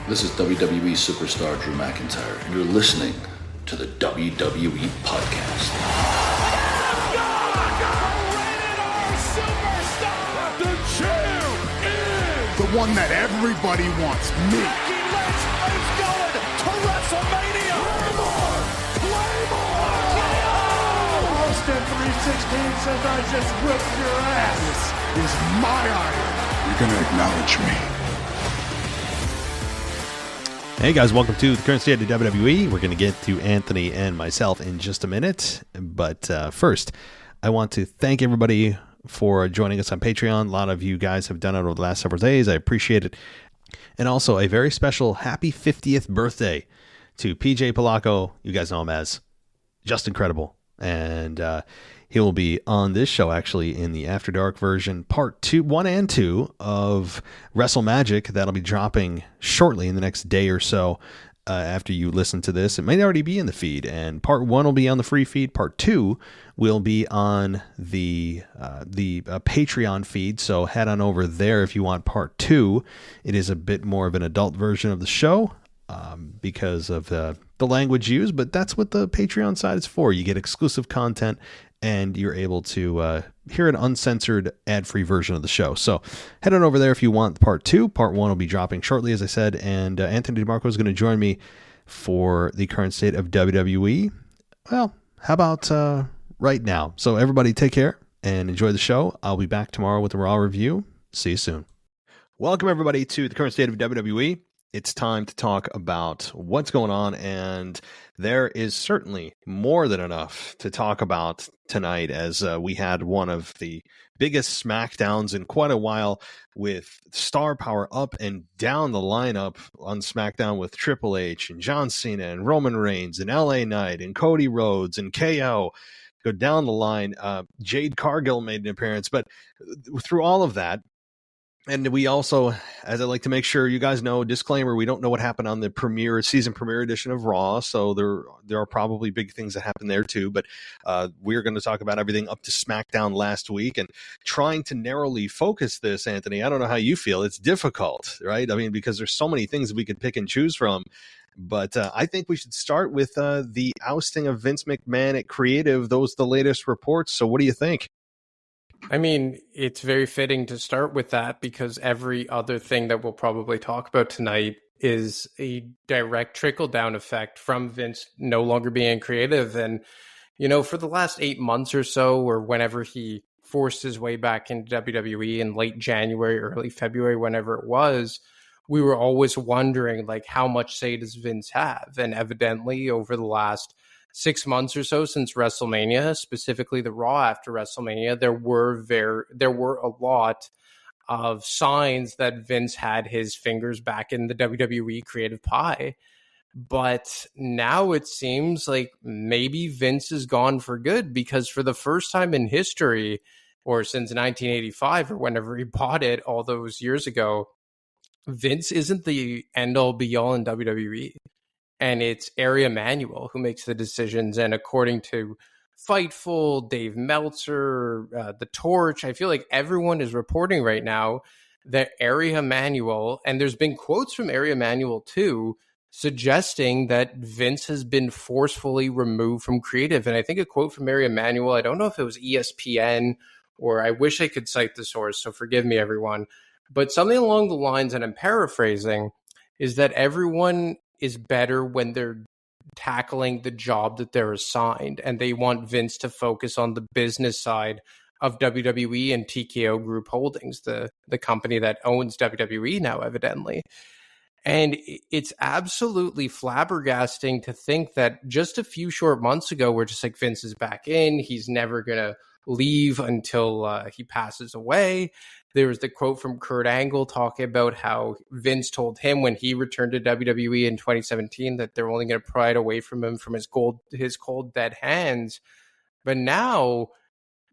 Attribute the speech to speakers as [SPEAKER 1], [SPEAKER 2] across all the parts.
[SPEAKER 1] This is WWE superstar Drew McIntyre, and you're listening to the WWE Podcast.
[SPEAKER 2] The champ is
[SPEAKER 3] the one that everybody wants, me.
[SPEAKER 2] Becky Lynch is going to WrestleMania. Claymore!
[SPEAKER 3] Austin 316 says I just whipped your ass. This is my iron. You're going to acknowledge me.
[SPEAKER 4] Hey guys, welcome to the current state of WWE. We're going to get to Anthony and myself in just a minute. But first, I want to thank everybody for joining us on Patreon. A lot of you guys have done it over the last several days. I appreciate it. And also a very special happy 50th birthday to PJ Polacco. You guys know him as Just Incredible. And he will be on this show actually in the After Dark version, part 1 and 2 of Wrestle Magic. That'll be dropping shortly in the next day or so. After you listen to this, it may already be in the feed, and part 1 will be on the free feed. Part 2 will be on the Patreon feed. So head on over there if you want part 2. It is a bit more of an adult version of the show because of the language used, but that's what the Patreon side is for. You get exclusive content, and you're able to hear an uncensored ad-free version of the show. So head on over there if you want part 2. Part 1 will be dropping shortly, as I said, and Anthony DeMarco is going to join me for the current state of WWE. Well, how about right now? So everybody take care and enjoy the show. I'll be back tomorrow with a Raw review. See you soon. Welcome, everybody, to the current state of WWE. It's time to talk about what's going on, and there is certainly more than enough to talk about tonight, as we had one of the biggest SmackDowns in quite a while, with star power up and down the lineup on SmackDown with Triple H and John Cena and Roman Reigns and LA Knight and Cody Rhodes and KO. Go down the line. Jade Cargill made an appearance, but through all of that, and we also, as I like to make sure you guys know, disclaimer, we don't know what happened on the season premiere edition of Raw, so there are probably big things that happened there too, but we're going to talk about everything up to SmackDown last week, and trying to narrowly focus this, Anthony, I don't know how you feel. It's difficult, right? I mean, because there's so many things we could pick and choose from, but I think we should start with the ousting of Vince McMahon at Creative. Those are the latest reports, so what do you think?
[SPEAKER 5] I mean, it's very fitting to start with that because every other thing that we'll probably talk about tonight is a direct trickle-down effect from Vince no longer being creative. And, you know, for the last 8 months or so, or whenever he forced his way back into WWE in late January, early February, whenever it was, we were always wondering, like, how much say does Vince have? And evidently, over the last 6 months or so since WrestleMania, specifically the Raw after WrestleMania, there were a lot of signs that Vince had his fingers back in the WWE creative pie. But now it seems like maybe Vince is gone for good, because for the first time in history, or since 1985 or whenever he bought it all those years ago, Vince isn't the end-all be-all in WWE. And it's Ari Emanuel who makes the decisions. And according to Fightful, Dave Meltzer, The Torch, I feel like everyone is reporting right now that Ari Emanuel, and there's been quotes from Ari Emanuel too, suggesting that Vince has been forcefully removed from creative. And I think a quote from Ari Emanuel, I don't know if it was ESPN, or I wish I could cite the source, so forgive me, everyone, but something along the lines, and I'm paraphrasing, is that everyone is better when they're tackling the job that they're assigned, and they want Vince to focus on the business side of WWE and TKO Group Holdings, the company that owns WWE now, evidently. And it's absolutely flabbergasting to think that just a few short months ago, we're just like, Vince is back in, he's never going to leave until he passes away. There was the quote from Kurt Angle talking about how Vince told him when he returned to WWE in 2017 that they're only going to pry it away from him from his cold dead hands. But now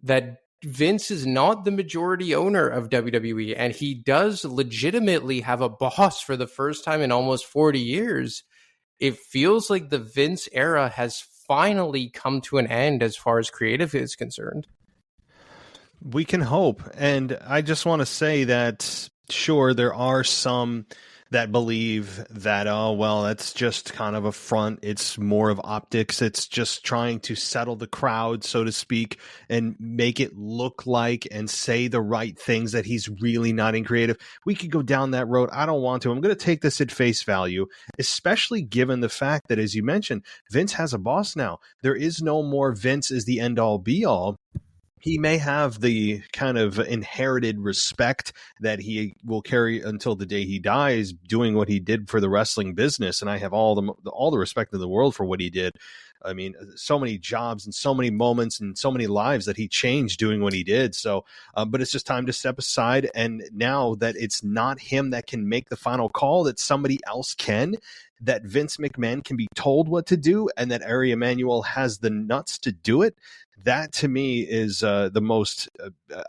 [SPEAKER 5] that Vince is not the majority owner of WWE, and he does legitimately have a boss for the first time in almost 40 years, it feels like the Vince era has finally come to an end as far as creative is concerned.
[SPEAKER 4] We can hope. And I just want to say that Sure, there are some that believe that, oh, well, that's just kind of a front. It's more of optics. It's just trying to settle the crowd, so to speak, and make it look like and say the right things, that he's really not in creative. We could go down that road. I don't want to. I'm going to take this at face value, especially given the fact that, as you mentioned, Vince has a boss now. There is no more Vince is the end all be all. He may have the kind of inherited respect that he will carry until the day he dies, doing what he did for the wrestling business. And I have all the respect in the world for what he did. I mean, so many jobs and so many moments and so many lives that he changed doing what he did. So, but it's just time to step aside. And now that it's not him that can make the final call, that somebody else can, that Vince McMahon can be told what to do, and that Ari Emanuel has the nuts to do it. That to me is the most,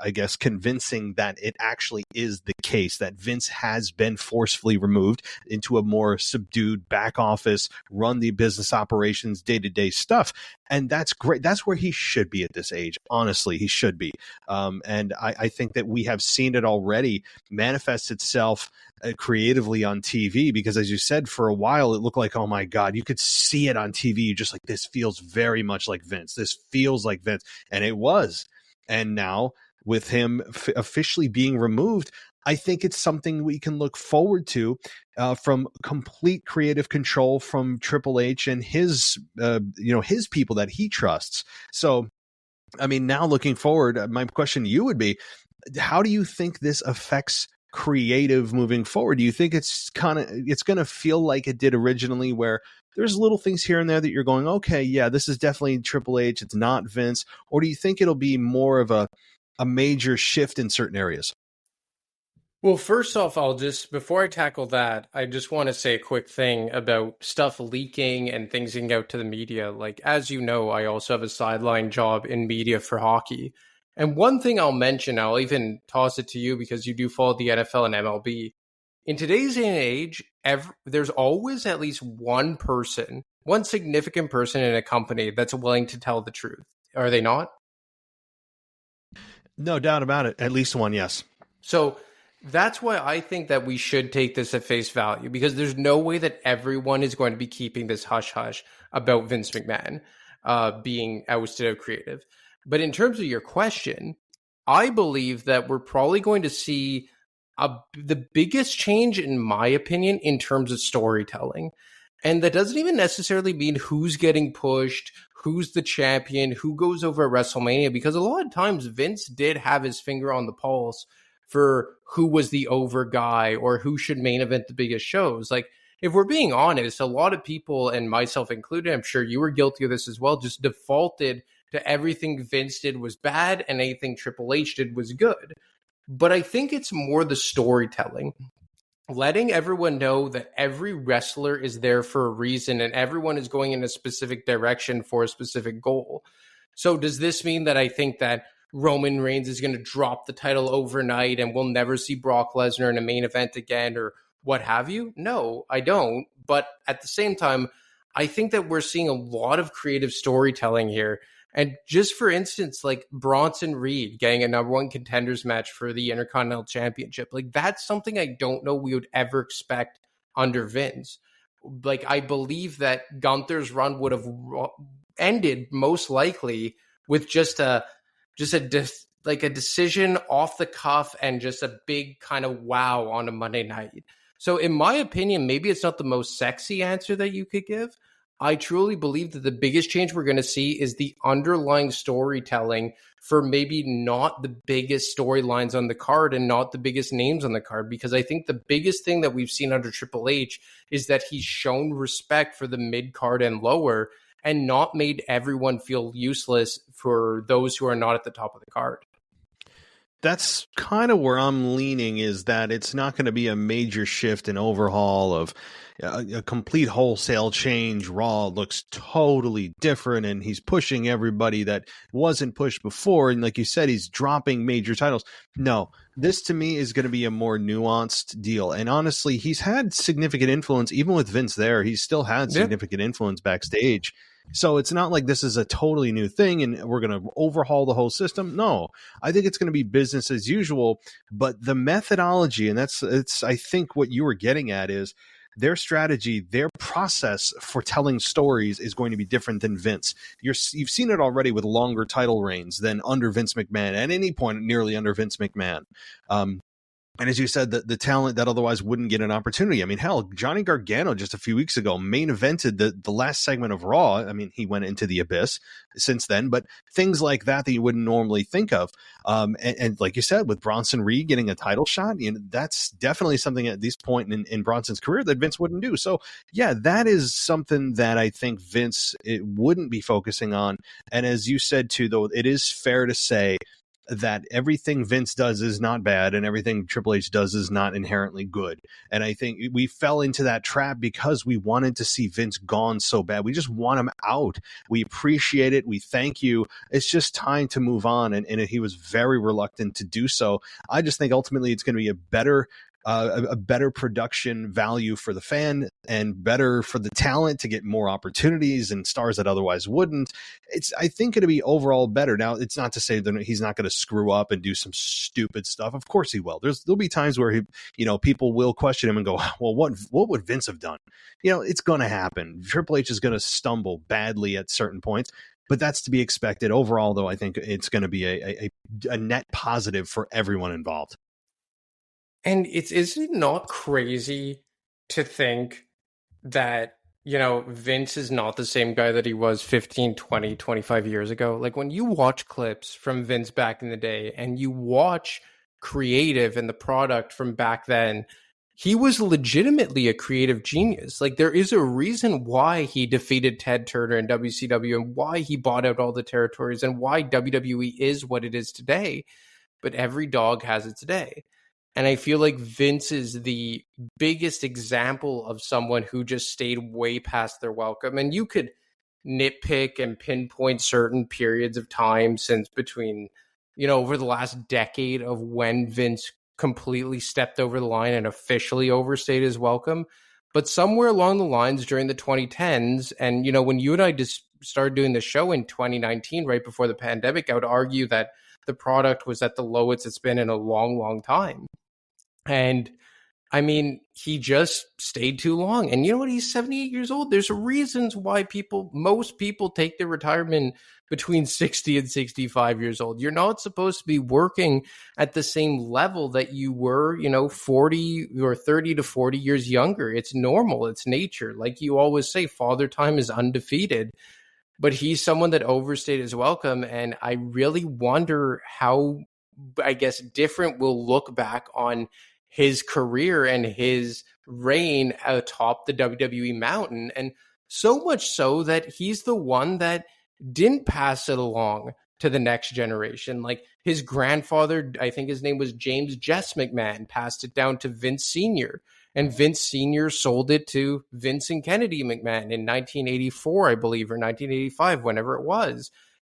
[SPEAKER 4] I guess, convincing that it actually is the case, that Vince has been forcefully removed into a more subdued back office, run the business operations, day-to-day stuff. And that's great. That's where he should be at this age. Honestly, he should be. And I think that we have seen it already manifest itself creatively on TV, because as you said, for a while it looked like, oh my God, you could see it on TV. You just like, this feels very much like Vince. This feels like Vince. And it was. And now with him officially being removed, I think it's something we can look forward to from complete creative control from Triple H and his people that he trusts. So, I mean, now looking forward, my question to you would be, how do you think this affects creative moving forward? Do you think it's going to feel like it did originally, where there's little things here and there that you're going, okay, yeah, this is definitely Triple H, it's not Vince? Or do you think it'll be more of a major shift in certain areas?
[SPEAKER 5] Well, first off, before I tackle that, I just want to say a quick thing about stuff leaking and things getting out to the media. Like, as you know, I also have a sideline job in media for hockey. And one thing I'll mention, I'll even toss it to you because you do follow the NFL and MLB. In today's day and age, there's always at least one significant person in a company that's willing to tell the truth. Are they not?
[SPEAKER 4] No doubt about it. At least one, yes.
[SPEAKER 5] So that's why I think that we should take this at face value, because there's no way that everyone is going to be keeping this hush-hush about Vince McMahon being ousted of creative. But in terms of your question, I believe that we're probably going to see the biggest change, in my opinion, in terms of storytelling. And that doesn't even necessarily mean who's getting pushed, who's the champion, who goes over at WrestleMania, because a lot of times Vince did have his finger on the pulse for who was the over guy or who should main event the biggest shows. Like, if we're being honest, a lot of people, and myself included, I'm sure you were guilty of this as well, just defaulted to everything Vince did was bad and anything Triple H did was good. But I think it's more the storytelling. Letting everyone know that every wrestler is there for a reason and everyone is going in a specific direction for a specific goal. So does this mean that I think that Roman Reigns is going to drop the title overnight and we'll never see Brock Lesnar in a main event again or what have you? No, I don't. But at the same time, I think that we're seeing a lot of creative storytelling here. And just for instance, like Bronson Reed getting a number one contenders match for the Intercontinental Championship, like that's something I don't know we would ever expect under Vince. Like, I believe that Gunther's run would have ended most likely with just a decision off the cuff and just a big kind of wow on a Monday night. So in my opinion, maybe it's not the most sexy answer that you could give. I truly believe that the biggest change we're going to see is the underlying storytelling for maybe not the biggest storylines on the card and not the biggest names on the card, because I think the biggest thing that we've seen under Triple H is that he's shown respect for the mid-card and lower and not made everyone feel useless for those who are not at the top of the card.
[SPEAKER 4] That's kind of where I'm leaning, is that it's not going to be a major shift and overhaul of a complete wholesale change. Raw looks totally different and he's pushing everybody that wasn't pushed before. And like you said, he's dropping major titles. No, this to me is going to be a more nuanced deal. And honestly, he's had significant influence, even with Vince there. He's still had significant influence backstage. So it's not like this is a totally new thing and we're going to overhaul the whole system. No, I think it's going to be business as usual, but the methodology, and it's I think what you were getting at is their strategy, their process for telling stories is going to be different than Vince. You've seen it already with longer title reigns than under Vince McMahon, at any point nearly under Vince McMahon. And as you said, the talent that otherwise wouldn't get an opportunity. I mean, hell, Johnny Gargano just a few weeks ago main evented the last segment of Raw. I mean, he went into the abyss since then, but things like that you wouldn't normally think of. And like you said, with Bronson Reed getting a title shot, that's definitely something at this point in Bronson's career that Vince wouldn't do. So yeah, that is something that I think Vince wouldn't be focusing on. And as you said too, though, it is fair to say that everything Vince does is not bad and everything Triple H does is not inherently good. And I think we fell into that trap because we wanted to see Vince gone so bad. We just want him out. We appreciate it. We thank you. It's just time to move on. And he was very reluctant to do so. I just think ultimately it's going to be a better production value for the fan and better for the talent to get more opportunities and stars that otherwise wouldn't. I think it'll be overall better. Now, it's not to say that he's not going to screw up and do some stupid stuff. Of course he will. There'll be times where people will question him and go, well, what would Vince have done? It's going to happen. Triple H is going to stumble badly at certain points, but that's to be expected. Overall, though, I think it's going to be a net positive for everyone involved.
[SPEAKER 5] And is it not crazy to think that, Vince is not the same guy that he was 15, 20, 25 years ago? Like when you watch clips from Vince back in the day and you watch creative and the product from back then, he was legitimately a creative genius. Like there is a reason why he defeated Ted Turner in WCW and why he bought out all the territories and why WWE is what it is today. But every dog has its day. And I feel like Vince is the biggest example of someone who just stayed way past their welcome. And you could nitpick and pinpoint certain periods of time since between, over the last decade of when Vince completely stepped over the line and officially overstayed his welcome. But somewhere along the lines during the 2010s, and, when you and I just started doing the show in 2019, right before the pandemic, I would argue that the product was at the lowest it's been in a long, long time. And I mean, he just stayed too long. And you know what? He's 78 years old. There's reasons why most people take their retirement between 60 and 65 years old. You're not supposed to be working at the same level that you were, 40 or 30 to 40 years younger. It's normal. It's nature. Like you always say, father time is undefeated. But he's someone that overstayed his welcome. And I really wonder how, different we'll look back on his career and his reign atop the WWE mountain. And so much so that he's the one that didn't pass it along to the next generation. Like his grandfather, I think his name was James Jess McMahon, passed it down to Vince Sr. And Vince Sr. sold it to Vince and Kennedy McMahon in 1984, I believe, or 1985, whenever it was.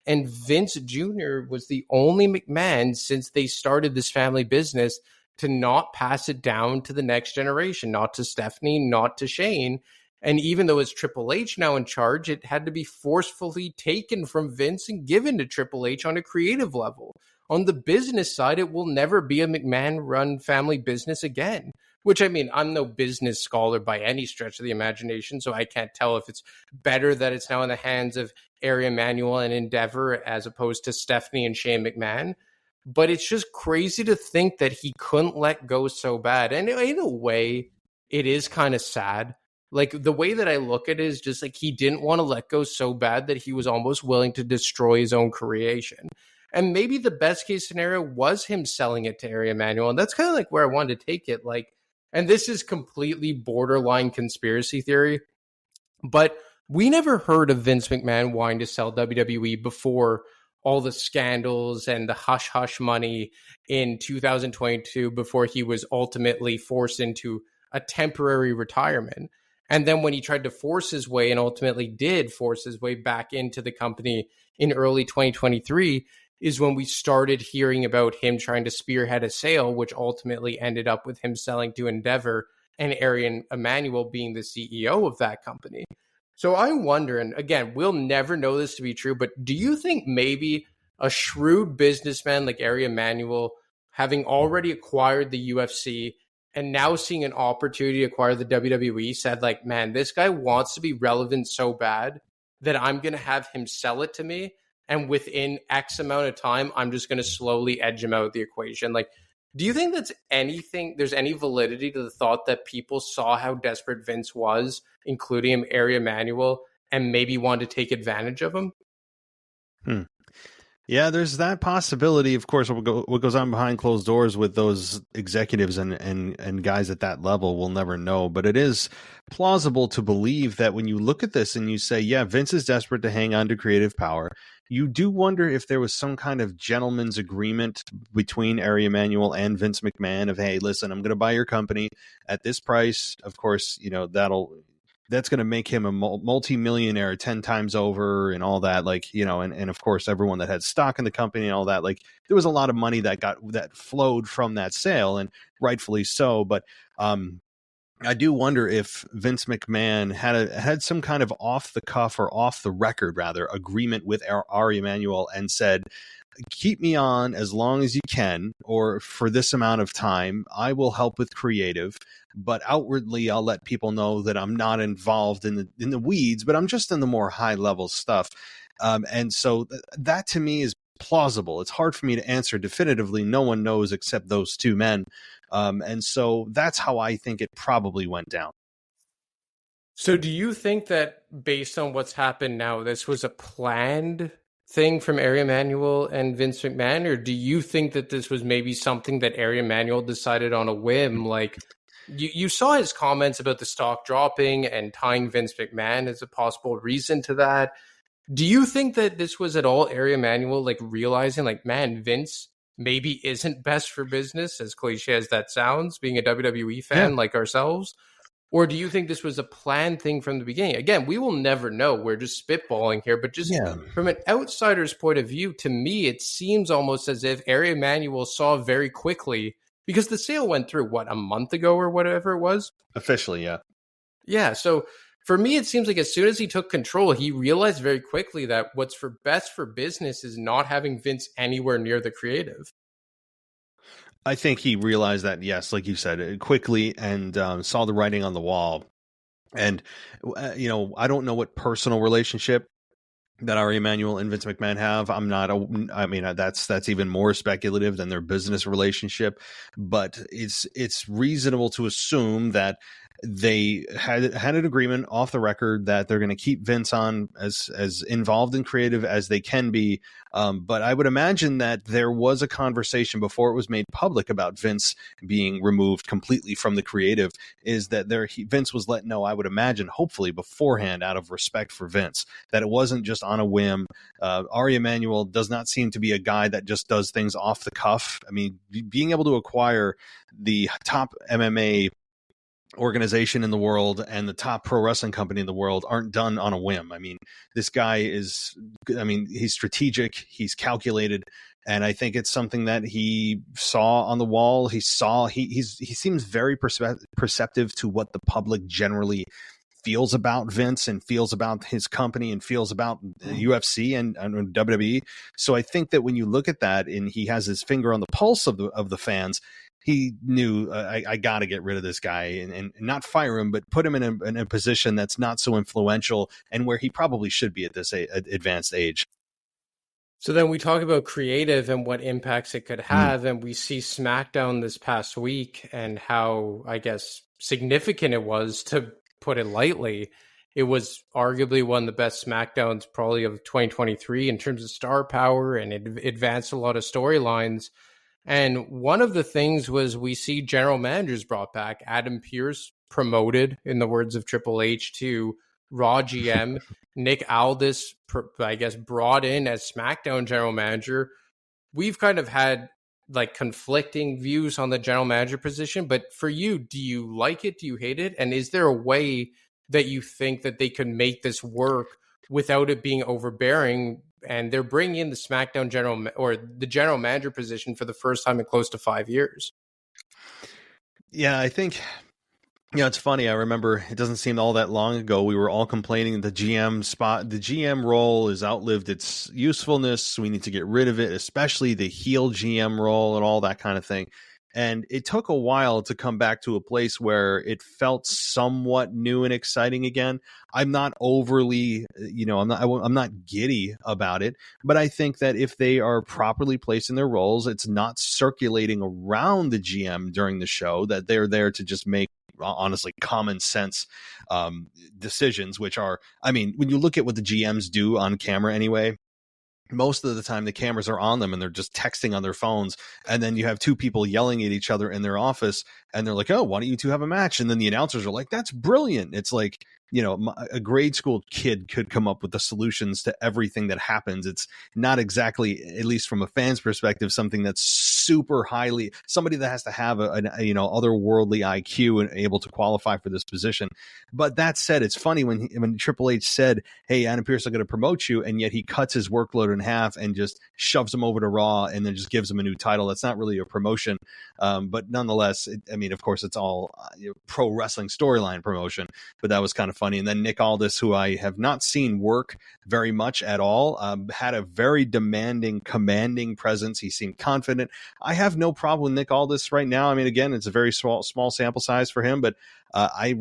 [SPEAKER 5] And Vince Jr. was the only McMahon since they started this family business to not pass it down to the next generation, not to Stephanie, not to Shane. And even though it's Triple H now in charge, it had to be forcefully taken from Vince and given to Triple H on a creative level. On the business side, it will never be a McMahon-run family business again. Which, I mean, I'm no business scholar by any stretch of the imagination, so I can't tell if it's better that it's now in the hands of Ari Emanuel and Endeavor as opposed to Stephanie and Shane McMahon. But it's just crazy to think that he couldn't let go so bad. And in a way, it is kind of sad. Like the way that I look at it is just like he didn't want to let go so bad that he was almost willing to destroy his own creation. And maybe the best case scenario was him selling it to Ari Emanuel. And that's kind of like where I wanted to take it. Like, and this is completely borderline conspiracy theory, but we never heard of Vince McMahon wanting to sell WWE before all the scandals and the hush-hush money in 2022 before he was ultimately forced into a temporary retirement. And then when he tried to force his way and ultimately did force his way back into the company in early 2023 is when we started hearing about him trying to spearhead a sale, which ultimately ended up with him selling to Endeavor and Ari Emanuel being the CEO of that company. So I wonder, and again, we'll never know this to be true, but do you think maybe a shrewd businessman like Ari Emanuel, having already acquired the UFC and now seeing an opportunity to acquire the WWE, said like, man, this guy wants to be relevant so bad that I'm going to have him sell it to me. And within X amount of time, I'm just going to slowly edge him out of the equation. Like, do you think there's any validity to the thought that people saw how desperate Vince was, including him, Ari Emanuel, and maybe wanted to take advantage of him?
[SPEAKER 4] Yeah, there's that possibility. Of course, what goes on behind closed doors with those executives and guys at that level, we'll never know. But it is plausible to believe that when you look at this and you say, yeah, Vince is desperate to hang on to creative power, you do wonder if there was some kind of gentleman's agreement between Ari Emanuel and Vince McMahon of, hey, listen, I'm going to buy your company at this price. Of course, that's going to make him a multi-millionaire 10 times over and all that. Like, and of course, everyone that had stock in the company and all that, like there was a lot of money that flowed from that sale, and rightfully so. But, I do wonder if Vince McMahon had some kind of off the cuff or off the record rather agreement with Ari Emanuel and said, keep me on as long as you can, or for this amount of time, I will help with creative, but outwardly I'll let people know that I'm not involved in the weeds, but I'm just in the more high level stuff. And so that to me is plausible. It's hard for me to answer definitively. No one knows except those two men. And so that's how I think it probably went down.
[SPEAKER 5] So do you think that based on what's happened now, this was a planned thing from Ari Emanuel and Vince McMahon, or do you think that this was maybe something that Ari Emanuel decided on a whim? Like you saw his comments about the stock dropping and tying Vince McMahon as a possible reason to that. Do you think that this was at all Ari Emanuel like realizing like, man, Vince maybe isn't best for business, as cliche as that sounds, being a WWE fan like ourselves? Or do you think this was a planned thing from the beginning? Again, we will never know. We're just spitballing here. But just from an outsider's point of view, to me, it seems almost as if Ari Emanuel saw very quickly, because the sale went through, a month ago or whatever it was?
[SPEAKER 4] Officially, yeah.
[SPEAKER 5] Yeah, so for me, it seems like as soon as he took control, he realized very quickly that what's best for business is not having Vince anywhere near the creative.
[SPEAKER 4] I think he realized that, yes, like you said, quickly, and saw the writing on the wall. And, I don't know what personal relationship that Ari Emanuel and Vince McMahon have. That's even more speculative than their business relationship. But it's reasonable to assume that they had an agreement off the record that they're going to keep Vince on as involved in creative as they can be. But I would imagine that there was a conversation before it was made public about Vince being removed completely from the creative, is that Vince was let know, I would imagine, hopefully beforehand, out of respect for Vince, that it wasn't just on a whim. Ari Emanuel does not seem to be a guy that just does things off the cuff. I mean, being able to acquire the top MMA organization in the world and the top pro wrestling company in the world aren't done on a whim. I mean, this guy he's strategic, he's calculated, and I think it's something that he saw on the wall. He seems very perceptive to what the public generally feels about Vince and feels about his company and feels about UFC and WWE. So I think that when you look at that and he has his finger on the pulse of the fans, he knew, I got to get rid of this guy and not fire him, but put him in a position that's not so influential and where he probably should be at this advanced age.
[SPEAKER 5] So then we talk about creative and what impacts it could have. And we see SmackDown this past week and how, I guess, significant it was, to put it lightly. It was arguably one of the best SmackDowns probably of 2023 in terms of star power, and it advanced a lot of storylines. And one of the things was we see general managers brought back. Adam Pearce promoted, in the words of Triple H, to Raw GM. Nick Aldis, I guess, brought in as SmackDown general manager. We've kind of had like conflicting views on the general manager position, but for you, do you like it? Do you hate it? And is there a way that you think that they can make this work without it being overbearing? And they're bringing in the SmackDown the general manager position for the first time in close to 5 years.
[SPEAKER 4] Yeah, I think Yeah, it's funny. I remember it doesn't seem all that long ago. We were all complaining the GM role has outlived its usefulness. We need to get rid of it, especially the heel GM role and all that kind of thing. And it took a while to come back to a place where it felt somewhat new and exciting again. I'm not overly, I'm not giddy about it, but I think that if they are properly placed in their roles, it's not circulating around the GM during the show, that they're there to just make honestly common sense decisions, which are, I mean, when you look at what the GMs do on camera anyway, most of the time the cameras are on them and they're just texting on their phones, and then you have two people yelling at each other in their office and they're like, oh, why don't you two have a match? And then the announcers are like, that's brilliant. It's like, a grade school kid could come up with the solutions to everything that happens. It's not exactly, at least from a fan's perspective, something that's super highly, somebody that has to have an otherworldly IQ and able to qualify for this position. But that said, it's funny when Triple H said, hey, Adam Pearce, I'm going to promote you, and yet he cuts his workload in half and just shoves him over to Raw and then just gives him a new title. That's not really a promotion. But nonetheless, of course, it's all pro wrestling storyline promotion, but that was kind of funny. And then Nick Aldis, who I have not seen work very much at all, had a very demanding, commanding presence. He seemed confident. I have no problem with Nick Aldis right now. I mean, again, it's a very small sample size for him, but I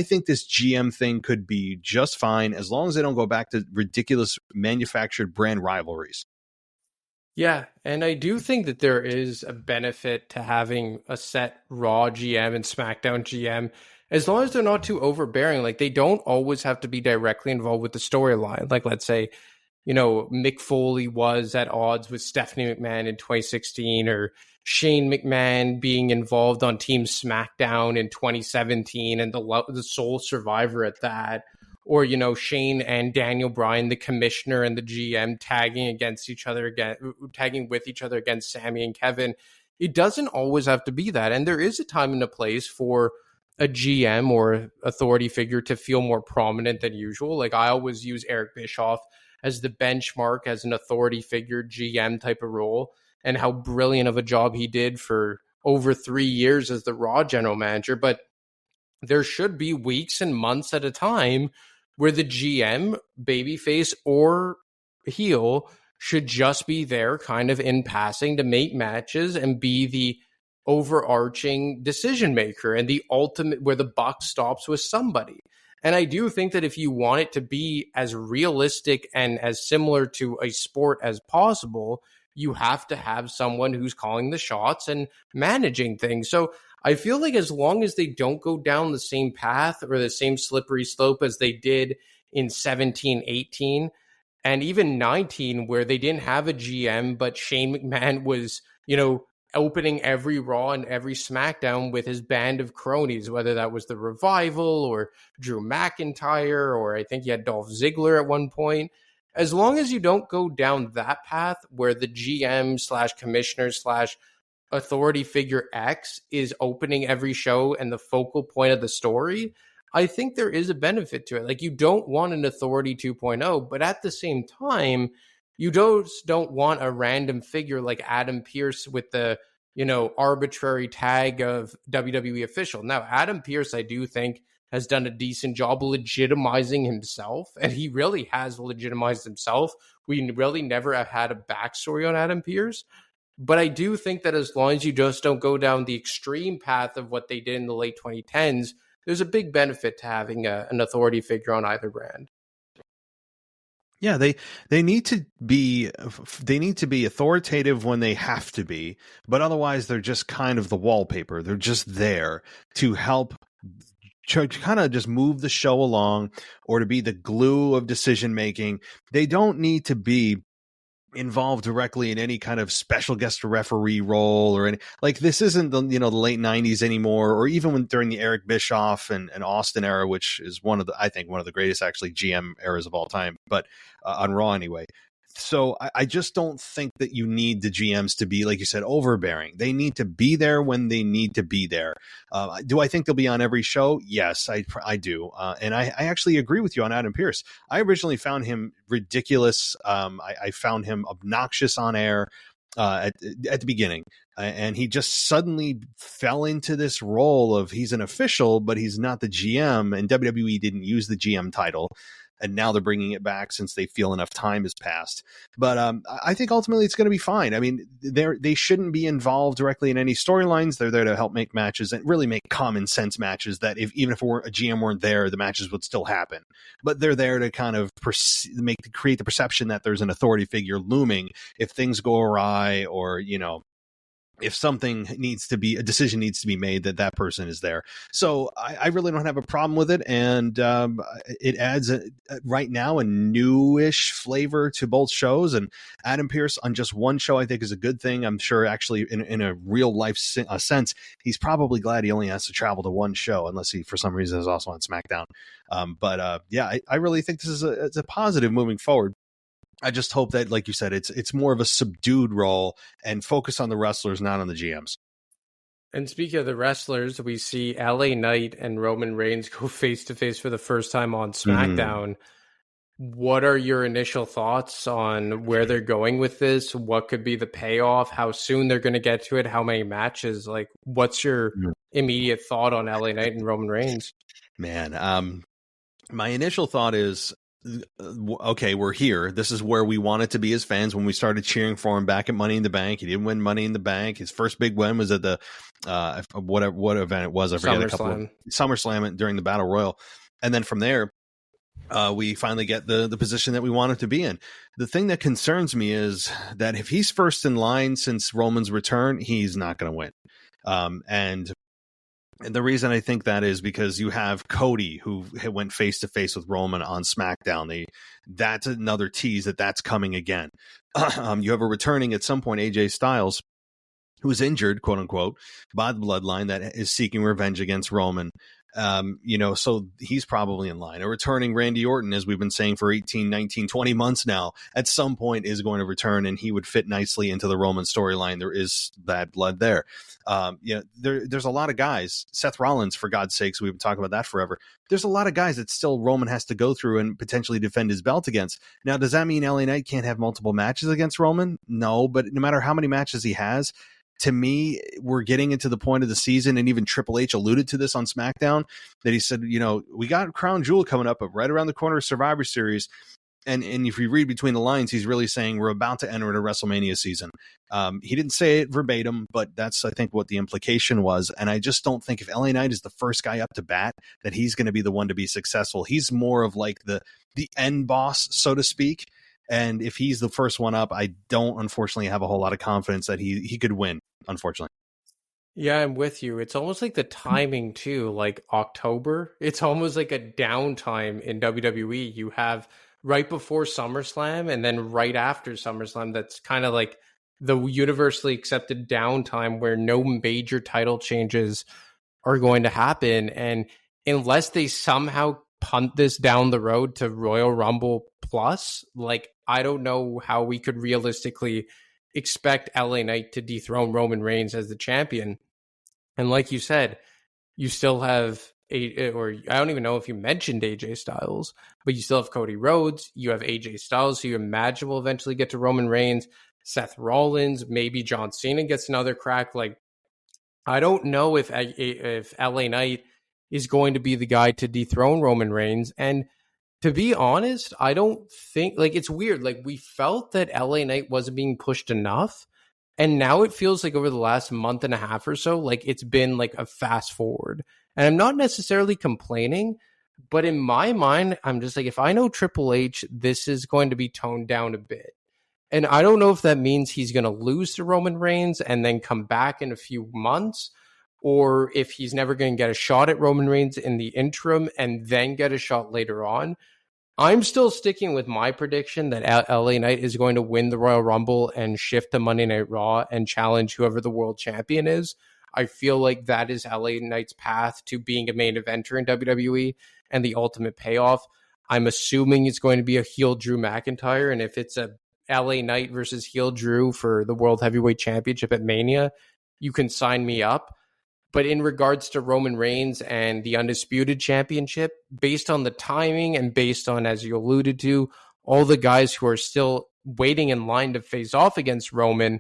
[SPEAKER 4] think this GM thing could be just fine as long as they don't go back to ridiculous manufactured brand rivalries.
[SPEAKER 5] Yeah, and I do think that there is a benefit to having a set Raw GM and SmackDown GM, as long as they're not too overbearing. Like, they don't always have to be directly involved with the storyline. Like, let's say, Mick Foley was at odds with Stephanie McMahon in 2016, or Shane McMahon being involved on Team SmackDown in 2017 and the sole survivor at that. Or, Shane and Daniel Bryan, the commissioner and the GM, tagging with each other against Sammy and Kevin. It doesn't always have to be that. And there is a time and a place for a GM or authority figure to feel more prominent than usual. Like, I always use Eric Bischoff as the benchmark as an authority figure GM type of role, and how brilliant of a job he did for over 3 years as the Raw general manager. But there should be weeks and months at a time where the GM, babyface or heel, should just be there kind of in passing to make matches and be the overarching decision maker and the ultimate, where the buck stops with somebody. And I do think that if you want it to be as realistic and as similar to a sport as possible, you have to have someone who's calling the shots and managing things. So I feel like as long as they don't go down the same path or the same slippery slope as they did in 17, 18, and even 19, where they didn't have a GM, but Shane McMahon was, opening every Raw and every SmackDown with his band of cronies, whether that was the Revival or Drew McIntyre, or I think he had Dolph Ziggler at one point. As long as you don't go down that path where the GM / commissioner / authority figure X is opening every show and the focal point of the story, I think there is a benefit to it. Like, you don't want an authority 2.0, but at the same time, you don't want a random figure like Adam Pearce with the, arbitrary tag of WWE official. Now, Adam Pearce, I do think, has done a decent job legitimizing himself, and he really has legitimized himself. We really never have had a backstory on Adam Pearce. But I do think that as long as you just don't go down the extreme path of what they did in the late 2010s, there's a big benefit to having an authority figure on either brand.
[SPEAKER 4] Yeah, they need to be authoritative when they have to be, but otherwise they're just kind of the wallpaper. They're just there to help to kind of just move the show along, or to be the glue of decision making. They don't need to be involved directly in any kind of special guest referee role or any, like, this isn't the the late 90s anymore, or even during the Eric Bischoff and Austin era, which is I think one of the greatest actually GM eras of all time, but on Raw anyway. So I just don't think that you need the GMs to be, like you said, overbearing. They need to be there when they need to be there. Do I think they'll be on every show? Yes, I do. And I actually agree with you on Adam Pearce. I originally found him ridiculous. I found him obnoxious on air. at the beginning. And he just suddenly fell into this role of he's an official, but he's not the GM. And WWE didn't use the GM title. And now they're bringing it back since they feel enough time has passed. But I think ultimately it's going to be fine. I mean, they shouldn't be involved directly in any storylines. They're there to help make matches and really make common sense matches that even if a GM weren't there, the matches would still happen. But they're there to kind of create the perception that there's an authority figure looming if things go awry, or, if something a decision needs to be made, that person is there. So I really don't have a problem with it. And it adds right now a newish flavor to both shows. And Adam Pearce on just one show, I think, is a good thing. I'm sure actually in a real life sense, he's probably glad he only has to travel to one show, unless he for some reason is also on SmackDown. I really think this is it's a positive moving forward. I just hope that, like you said, it's more of a subdued role and focus on the wrestlers, not on the GMs.
[SPEAKER 5] And speaking of the wrestlers, we see LA Knight and Roman Reigns go face to face for the first time on SmackDown. What are your initial thoughts on where they're going with this? What could be the payoff? How soon they're going to get to it? How many matches? Like, what's your immediate thought on LA Knight and Roman Reigns?
[SPEAKER 4] Man, my initial thought is, okay, we're here. This is where we wanted to be as fans when we started cheering for him back at Money in the Bank. He didn't win Money in the Bank. His first big win was at the what event it was. I forget. SummerSlam during the Battle Royal, and then from there, we finally get the position that we wanted to be in. The thing that concerns me is that if he's first in line since Roman's return, he's not going to win. And the reason I think that is because you have Cody, who went face to face with Roman on SmackDown. That's another tease that's coming again. You have a returning at some point AJ Styles, who's injured, quote unquote, by the Bloodline, that is seeking revenge against Roman. So he's probably in line. A returning Randy Orton, as we've been saying for 18, 19, 20 months now, at some point is going to return, and he would fit nicely into the Roman storyline. There is bad blood there. There's a lot of guys. Seth Rollins, for God's sakes, we've been talking about that forever. There's a lot of guys that still Roman has to go through and potentially defend his belt against. Now, does that mean LA Knight can't have multiple matches against Roman? No, but no matter how many matches he has, to me, we're getting into the point of the season, and even Triple H alluded to this on SmackDown, that he said, we got Crown Jewel coming up, but right around the corner of Survivor Series. And if you read between the lines, he's really saying we're about to enter into WrestleMania season. He didn't say it verbatim, but that's, I think, what the implication was. And I just don't think if LA Knight is the first guy up to bat, that he's going to be the one to be successful. He's more of like the end boss, so to speak. And if he's the first one up, I don't, unfortunately, have a whole lot of confidence that he could win, unfortunately.
[SPEAKER 5] Yeah, I'm with you. It's almost like the timing, too, like October. It's almost like a downtime in WWE. You have right before SummerSlam and then right after SummerSlam. That's kind of like the universally accepted downtime where no major title changes are going to happen. And unless they somehow punt this down the road to Royal Rumble Plus, like, I don't know how we could realistically expect LA Knight to dethrone Roman Reigns as the champion. And like you said, you still have I don't even know if you mentioned AJ Styles, but you still have Cody Rhodes. You have AJ Styles, who you imagine will eventually get to Roman Reigns. Seth Rollins, maybe John Cena gets another crack. Like, I don't know if LA Knight is going to be the guy to dethrone Roman Reigns. And to be honest, I don't think, like, it's weird. Like, we felt that LA Knight wasn't being pushed enough. And now it feels like over the last month and a half or so, like it's been like a fast forward. And I'm not necessarily complaining, but in my mind, I'm just like, if I know Triple H, this is going to be toned down a bit. And I don't know if that means he's going to lose to Roman Reigns and then come back in a few months, or if he's never going to get a shot at Roman Reigns in the interim and then get a shot later on. I'm still sticking with my prediction that LA Knight is going to win the Royal Rumble and shift to Monday Night Raw and challenge whoever the world champion is. I feel like that is LA Knight's path to being a main eventer in WWE and the ultimate payoff. I'm assuming it's going to be a heel Drew McIntyre, and if it's a LA Knight versus heel Drew for the World Heavyweight Championship at Mania, you can sign me up. But in regards to Roman Reigns and the Undisputed Championship, based on the timing and based on, as you alluded to, all the guys who are still waiting in line to face off against Roman,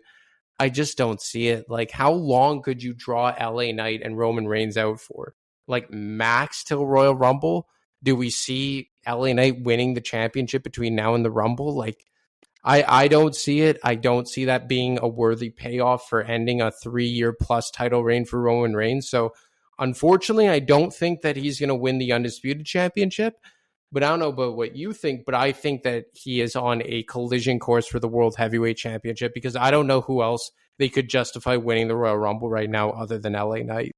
[SPEAKER 5] I just don't see it. Like, how long could you draw LA Knight and Roman Reigns out for? Like, max till Royal Rumble? Do we see LA Knight winning the championship between now and the Rumble? Like, I don't see it. I don't see that being a worthy payoff for ending a 3-year plus title reign for Roman Reigns. So, unfortunately, I don't think that he's going to win the Undisputed Championship. But I don't know about what you think, but I think that he is on a collision course for the World Heavyweight Championship, because I don't know who else they could justify winning the Royal Rumble right now other than LA Knight.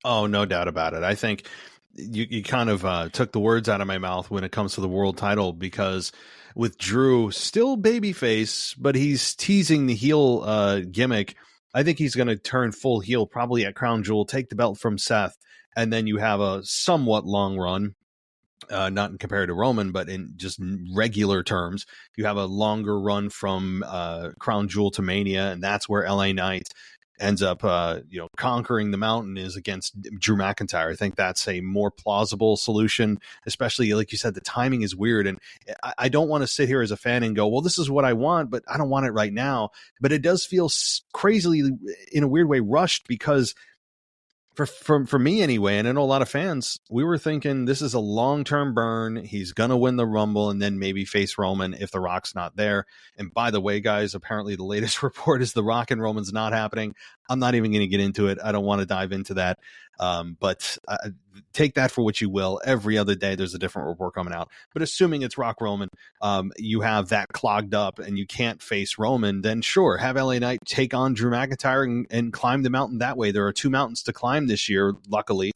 [SPEAKER 4] Oh, no doubt about it. I think you kind of took the words out of my mouth when it comes to the world title, because with Drew still babyface, but he's teasing the heel gimmick. I think he's going to turn full heel probably at Crown Jewel, take the belt from Seth, and then you have a somewhat long run. Not in compared to Roman, but in just regular terms, you have a longer run from Crown Jewel to Mania, and that's where LA Knight ends up, conquering the mountain, is against Drew McIntyre. I think that's a more plausible solution, especially like you said, the timing is weird, and I don't want to sit here as a fan and go, well, this is what I want, but I don't want it right now. But it does feel crazily, in a weird way, rushed, because for me anyway, and I know a lot of fans, we were thinking this is a long-term burn. He's going to win the Rumble and then maybe face Roman if The Rock's not there. And by the way, guys, apparently the latest report is The Rock and Roman's not happening. I'm not even going to get into it. I don't want to dive into that. But take that for what you will. Every other day there's a different report coming out. But assuming it's Rock Roman, you have that clogged up and you can't face Roman, then sure, have LA Knight take on Drew McIntyre and climb the mountain that way. There are 2 mountains to climb this year, luckily.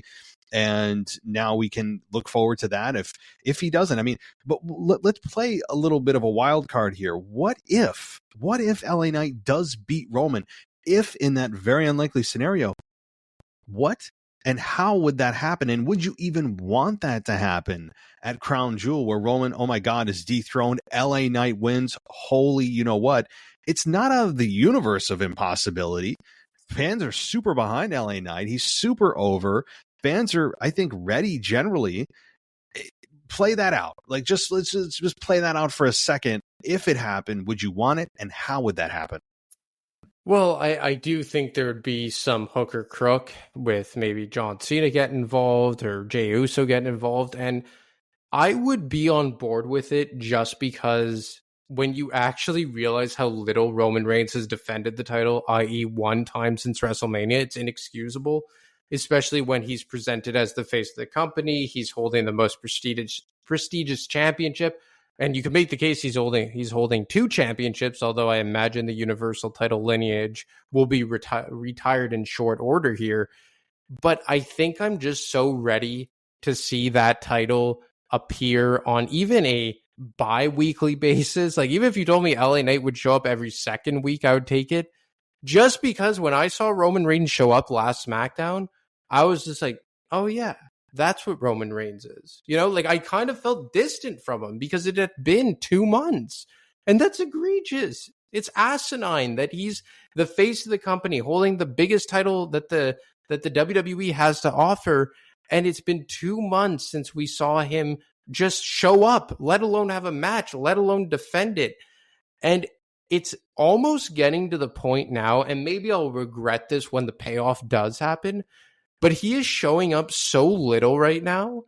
[SPEAKER 4] And now we can look forward to that if he doesn't. I mean, but let's play a little bit of a wild card here. What if LA Knight does beat Roman? If in that very unlikely scenario, what and how would that happen? And would you even want that to happen at Crown Jewel, where Roman, oh my God, is dethroned? LA Knight wins. Holy, you know what? It's not out of the universe of impossibility. Fans are super behind LA Knight. He's super over. Fans are, I think, ready generally. Play that out. Like, let's just play that out for a second. If it happened, would you want it? And how would that happen?
[SPEAKER 5] Well, I do think there would be some hook or crook with maybe John Cena getting involved or Jey Uso getting involved. And I would be on board with it just because when you actually realize how little Roman Reigns has defended the title, i.e. 1 time since WrestleMania, it's inexcusable, especially when he's presented as the face of the company. He's holding the most prestigious championship. And you can make the case he's holding 2 championships, although I imagine the Universal title lineage will be retired in short order here. But I think I'm just so ready to see that title appear on even a bi-weekly basis. Like, even if you told me LA Knight would show up every second week, I would take it. Just because when I saw Roman Reigns show up last SmackDown, I was just like, oh yeah, that's what Roman Reigns is. You know, like, I kind of felt distant from him because it had been 2 months. And that's egregious. It's asinine that he's the face of the company, holding the biggest title that the WWE has to offer. And it's been 2 months since we saw him just show up, let alone have a match, let alone defend it. And it's almost getting to the point now, and maybe I'll regret this when the payoff does happen, but he is showing up so little right now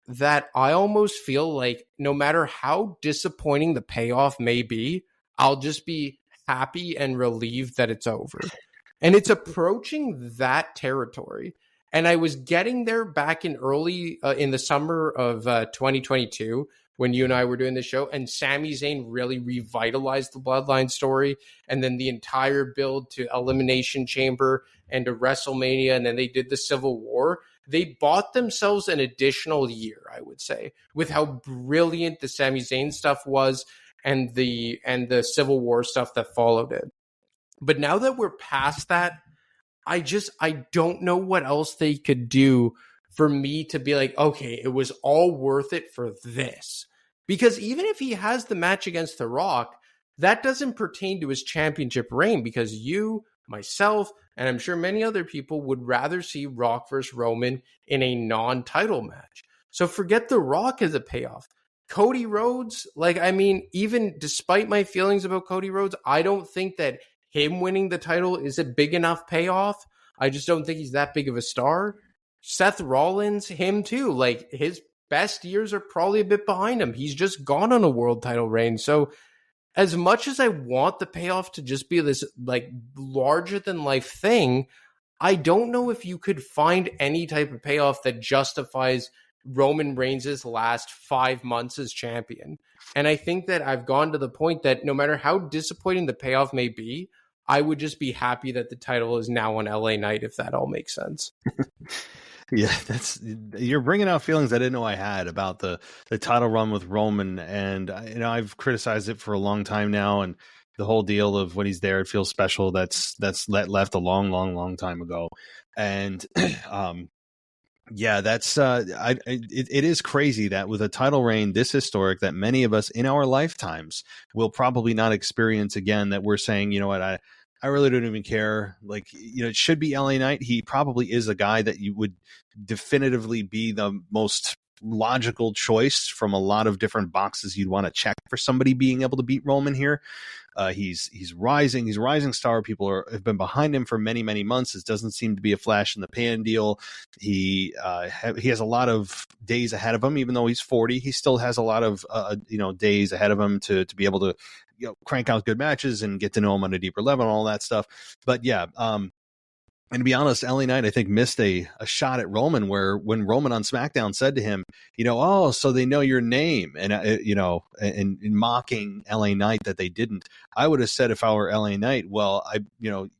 [SPEAKER 5] that I almost feel like no matter how disappointing the payoff may be, I'll just be happy and relieved that it's over. And it's approaching that territory. And I was getting there back in in the summer of 2022 when you and I were doing the show, and Sami Zayn really revitalized the Bloodline story. And then the entire build to Elimination Chamber and to WrestleMania, and then they did the Civil War. They bought themselves an additional year, I would say, with how brilliant the Sami Zayn stuff was and the Civil War stuff that followed it. But now that we're past that, I don't know what else they could do for me to be like, okay, it was all worth it for this. Because even if he has the match against The Rock, that doesn't pertain to his championship reign, because you, myself, and I'm sure many other people would rather see Rock versus Roman in a non-title match. So forget The Rock as a payoff. Cody Rhodes, even despite my feelings about Cody Rhodes, I don't think that him winning the title is a big enough payoff. I just don't think he's that big of a star. Seth Rollins, him too. Like, his best years are probably a bit behind him. He's just gone on a world title reign. So as much as I want the payoff to just be this like larger than life thing, I don't know if you could find any type of payoff that justifies Roman Reigns' last 5 months as champion. And I think that I've gone to the point that no matter how disappointing the payoff may be, I would just be happy that the title is now on LA Knight, if that all makes sense.
[SPEAKER 4] Yeah, you're bringing out feelings I didn't know I had about the title run with Roman, and I've criticized it for a long time now, and the whole deal of when he's there, it feels special. That's left a long time ago, and yeah, that's it is crazy that with a title reign this historic that many of us in our lifetimes will probably not experience again, that we're saying, you know what, I really don't even care. Like, it should be LA Knight. He probably is a guy that you would definitively be the most logical choice from a lot of different boxes you'd want to check for somebody being able to beat Roman here. He's rising. He's a rising star. People have been behind him for many months. This doesn't seem to be a flash in the pan deal. He has a lot of days ahead of him. Even though he's 40, he still has a lot of days ahead of him to be able to crank out good matches and get to know him on a deeper level and all that stuff. But yeah, and to be honest, LA Knight, I think, missed a shot at Roman, where when Roman on SmackDown said to him, oh, so they know your name, and and mocking LA Knight that they didn't. I would have said, if I were LA Knight, well,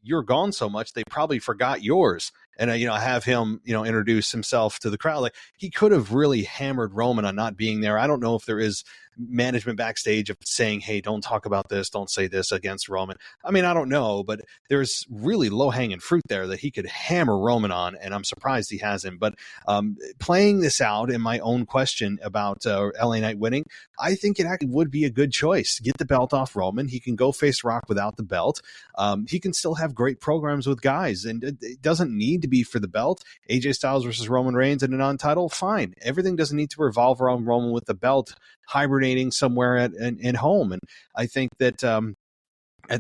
[SPEAKER 4] you're gone so much they probably forgot yours, and have him introduce himself to the crowd. Like, he could have really hammered Roman on not being there. I don't know if there is management backstage of saying, hey, don't talk about this, don't say this against Roman. I mean, I don't know, but there's really low-hanging fruit there that he could hammer Roman on, and I'm surprised he hasn't. But playing this out in my own question about LA Knight winning, I think it actually would be a good choice. Get the belt off Roman. He can go face Rock without the belt. He can still have great programs with guys, and it doesn't need to be for the belt. AJ Styles versus Roman Reigns in a non-title, fine. Everything doesn't need to revolve around Roman with the belt hibernating somewhere at home. And I think that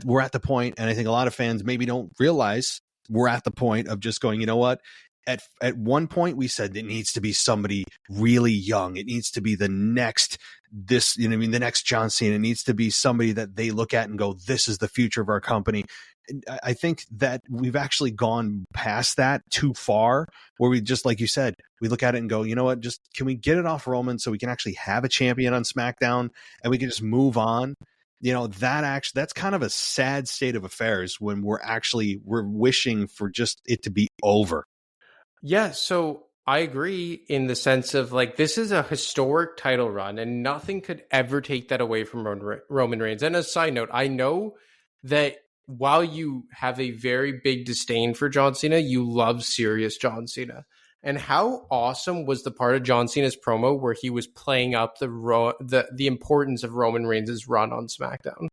[SPEAKER 4] we're at the point, and I think a lot of fans maybe don't realize we're at the point of just going, you know what? At one point we said it needs to be somebody really young. It needs to be the next the next John Cena. It needs to be somebody that they look at and go, this is the future of our company. And I think that we've actually gone past that too far, where we just, like you said, we look at it and go, you know what, just can we get it off Roman so we can actually have a champion on SmackDown and we can just move on? That's kind of a sad state of affairs when we're wishing for just it to be over.
[SPEAKER 5] Yeah, so I agree in the sense of, like, this is a historic title run and nothing could ever take that away from Roman Reigns. And as a side note, I know that while you have a very big disdain for John Cena, you love serious John Cena. And how awesome was the part of John Cena's promo where he was playing up the importance of Roman Reigns' run on SmackDown?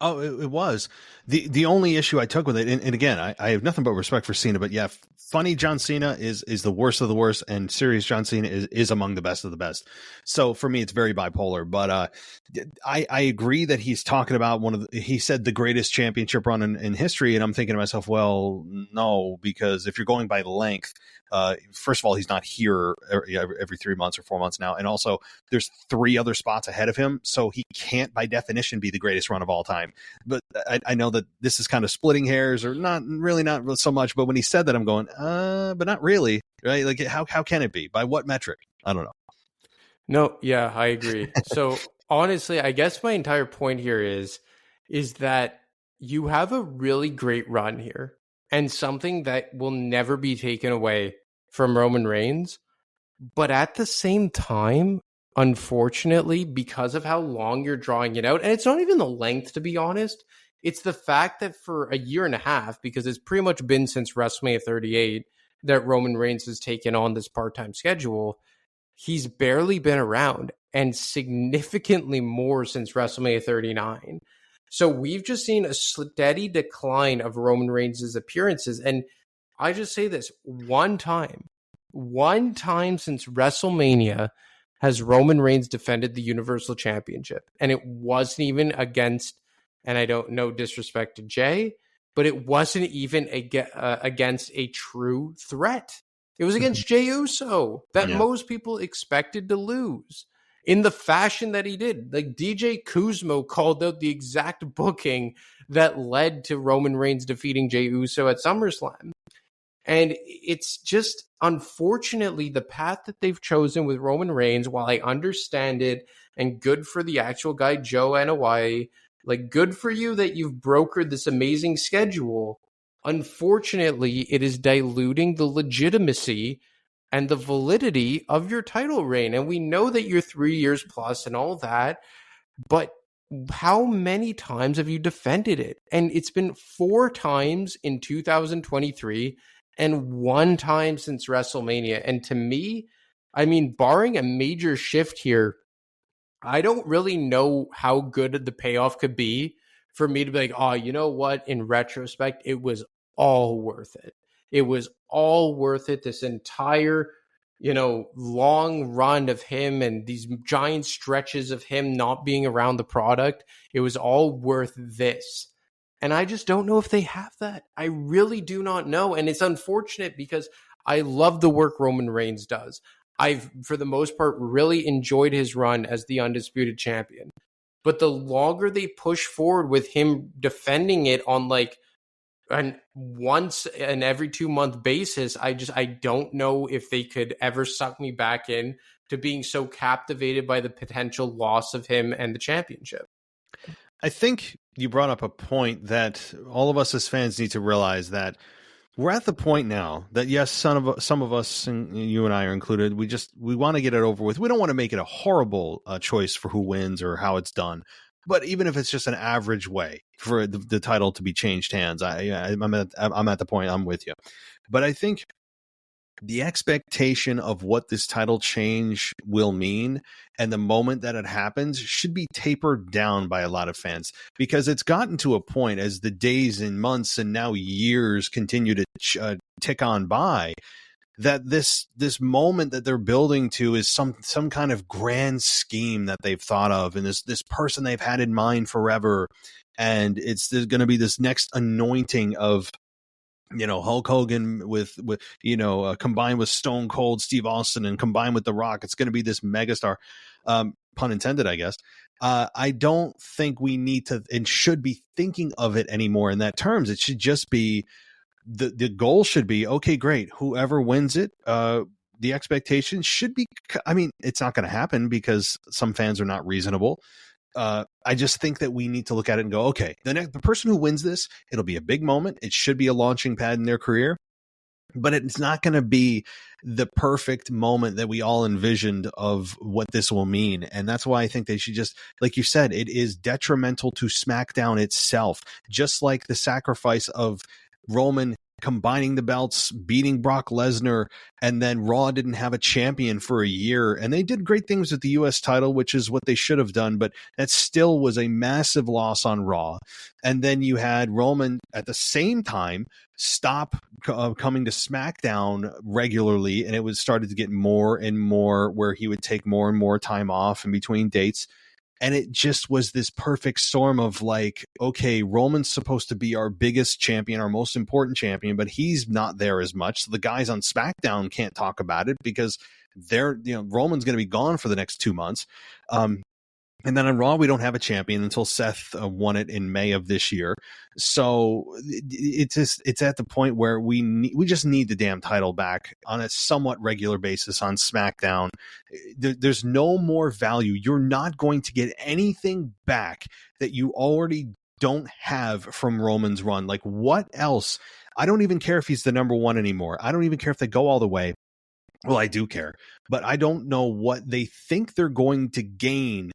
[SPEAKER 4] Oh, it was. The only issue I took with it, and again, I have nothing but respect for Cena, but yeah, funny John Cena is the worst of the worst, and serious John Cena is among the best of the best. So for me, it's very bipolar. But I agree that he's talking about he said the greatest championship run in history, and I'm thinking to myself, well, no, because if you're going by length, first of all, he's not here every 3 months or 4 months now, and also there's 3 other spots ahead of him, so he can't by definition be the greatest run of all time. But I know that this is kind of splitting hairs, or not so much, but when he said that, I'm going, but not really, right? Like, how can it be? By what metric? I don't know.
[SPEAKER 5] No, yeah, I agree. So honestly, I guess my entire point here is that you have a really great run here and something that will never be taken away from Roman Reigns. But at the same time, unfortunately, because of how long you're drawing it out, and it's not even the length, to be honest, it's the fact that for a year and a half, because it's pretty much been since WrestleMania 38 that Roman Reigns has taken on this part-time schedule, he's barely been around, and significantly more since WrestleMania 39. So we've just seen a steady decline of Roman Reigns' appearances. And I just say this, one time since WrestleMania has Roman Reigns defended the Universal Championship. And it wasn't even against and I don't know disrespect to Jay, but it wasn't even against a true threat. It was against Jey Uso that most people expected to lose in the fashion that he did. Like DJ Kuzmo called out the exact booking that led to Roman Reigns defeating Jey Uso at SummerSlam. And it's just, unfortunately, the path that they've chosen with Roman Reigns, while I understand it, and good for the actual guy, Joe Anoa'i, like, good for you that you've brokered this amazing schedule. Unfortunately, it is diluting the legitimacy and the validity of your title reign. And we know that you're 3 years plus and all that, but how many times have you defended it? And it's been 4 times in 2023 and 1 time since WrestleMania. And to me, I mean, barring a major shift here, I don't really know how good the payoff could be for me to be like, oh, you know what? In retrospect, it was all worth it. It was all worth it. This entire, long run of him and these giant stretches of him not being around the product, it was all worth this. And I just don't know if they have that. I really do not know. And it's unfortunate because I love the work Roman Reigns does. I've, for the most part, really enjoyed his run as the undisputed champion. But the longer they push forward with him defending it on like an once and every 2 month basis, I don't know if they could ever suck me back in to being so captivated by the potential loss of him and the championship.
[SPEAKER 4] I think you brought up a point that all of us as fans need to realize, that we're at the point now that, yes, some of us, and you and I are included, we want to get it over with. We don't want to make it a horrible choice for who wins or how it's done. But even if it's just an average way for the title to be changed hands, I'm at the point. I'm with you. But I think the expectation of what this title change will mean and the moment that it happens should be tapered down by a lot of fans, because it's gotten to a point, as the days and months and now years continue to tick on by, that this moment that they're building to is some kind of grand scheme that they've thought of, and this person they've had in mind forever, and there's going to be this next anointing of Hulk Hogan with combined with Stone Cold Steve Austin and combined with The Rock. It's going to be this megastar, pun intended, I guess. I don't think we need to and should be thinking of it anymore in that terms. It should just be, the goal should be, okay, great, whoever wins it, the expectation should be, I mean, it's not going to happen because some fans are not reasonable. I just think that we need to look at it and go, okay, the person who wins this, it'll be a big moment. It should be a launching pad in their career, but it's not going to be the perfect moment that we all envisioned of what this will mean. And that's why I think they should just, like you said, it is detrimental to SmackDown itself, just like the sacrifice of Roman combining the belts, beating Brock Lesnar, and then Raw didn't have a champion for a year. And they did great things with the US title, which is what they should have done, but that still was a massive loss on Raw. And then you had Roman at the same time stop coming to SmackDown regularly, and it was started to get more and more where he would take more and more time off in between dates. And it just was this perfect storm of like, okay, Roman's supposed to be our biggest champion, our most important champion, but he's not there as much. So the guys on SmackDown can't talk about it because Roman's going to be gone for the next 2 months. And then on Raw, we don't have a champion until Seth won it in May of this year. So it's at the point where we just need the damn title back on a somewhat regular basis on SmackDown. There's no more value. You're not going to get anything back that you already don't have from Roman's run. Like, what else? I don't even care if he's the number one anymore. I don't even care if they go all the way. Well, I do care, but I don't know what they think they're going to gain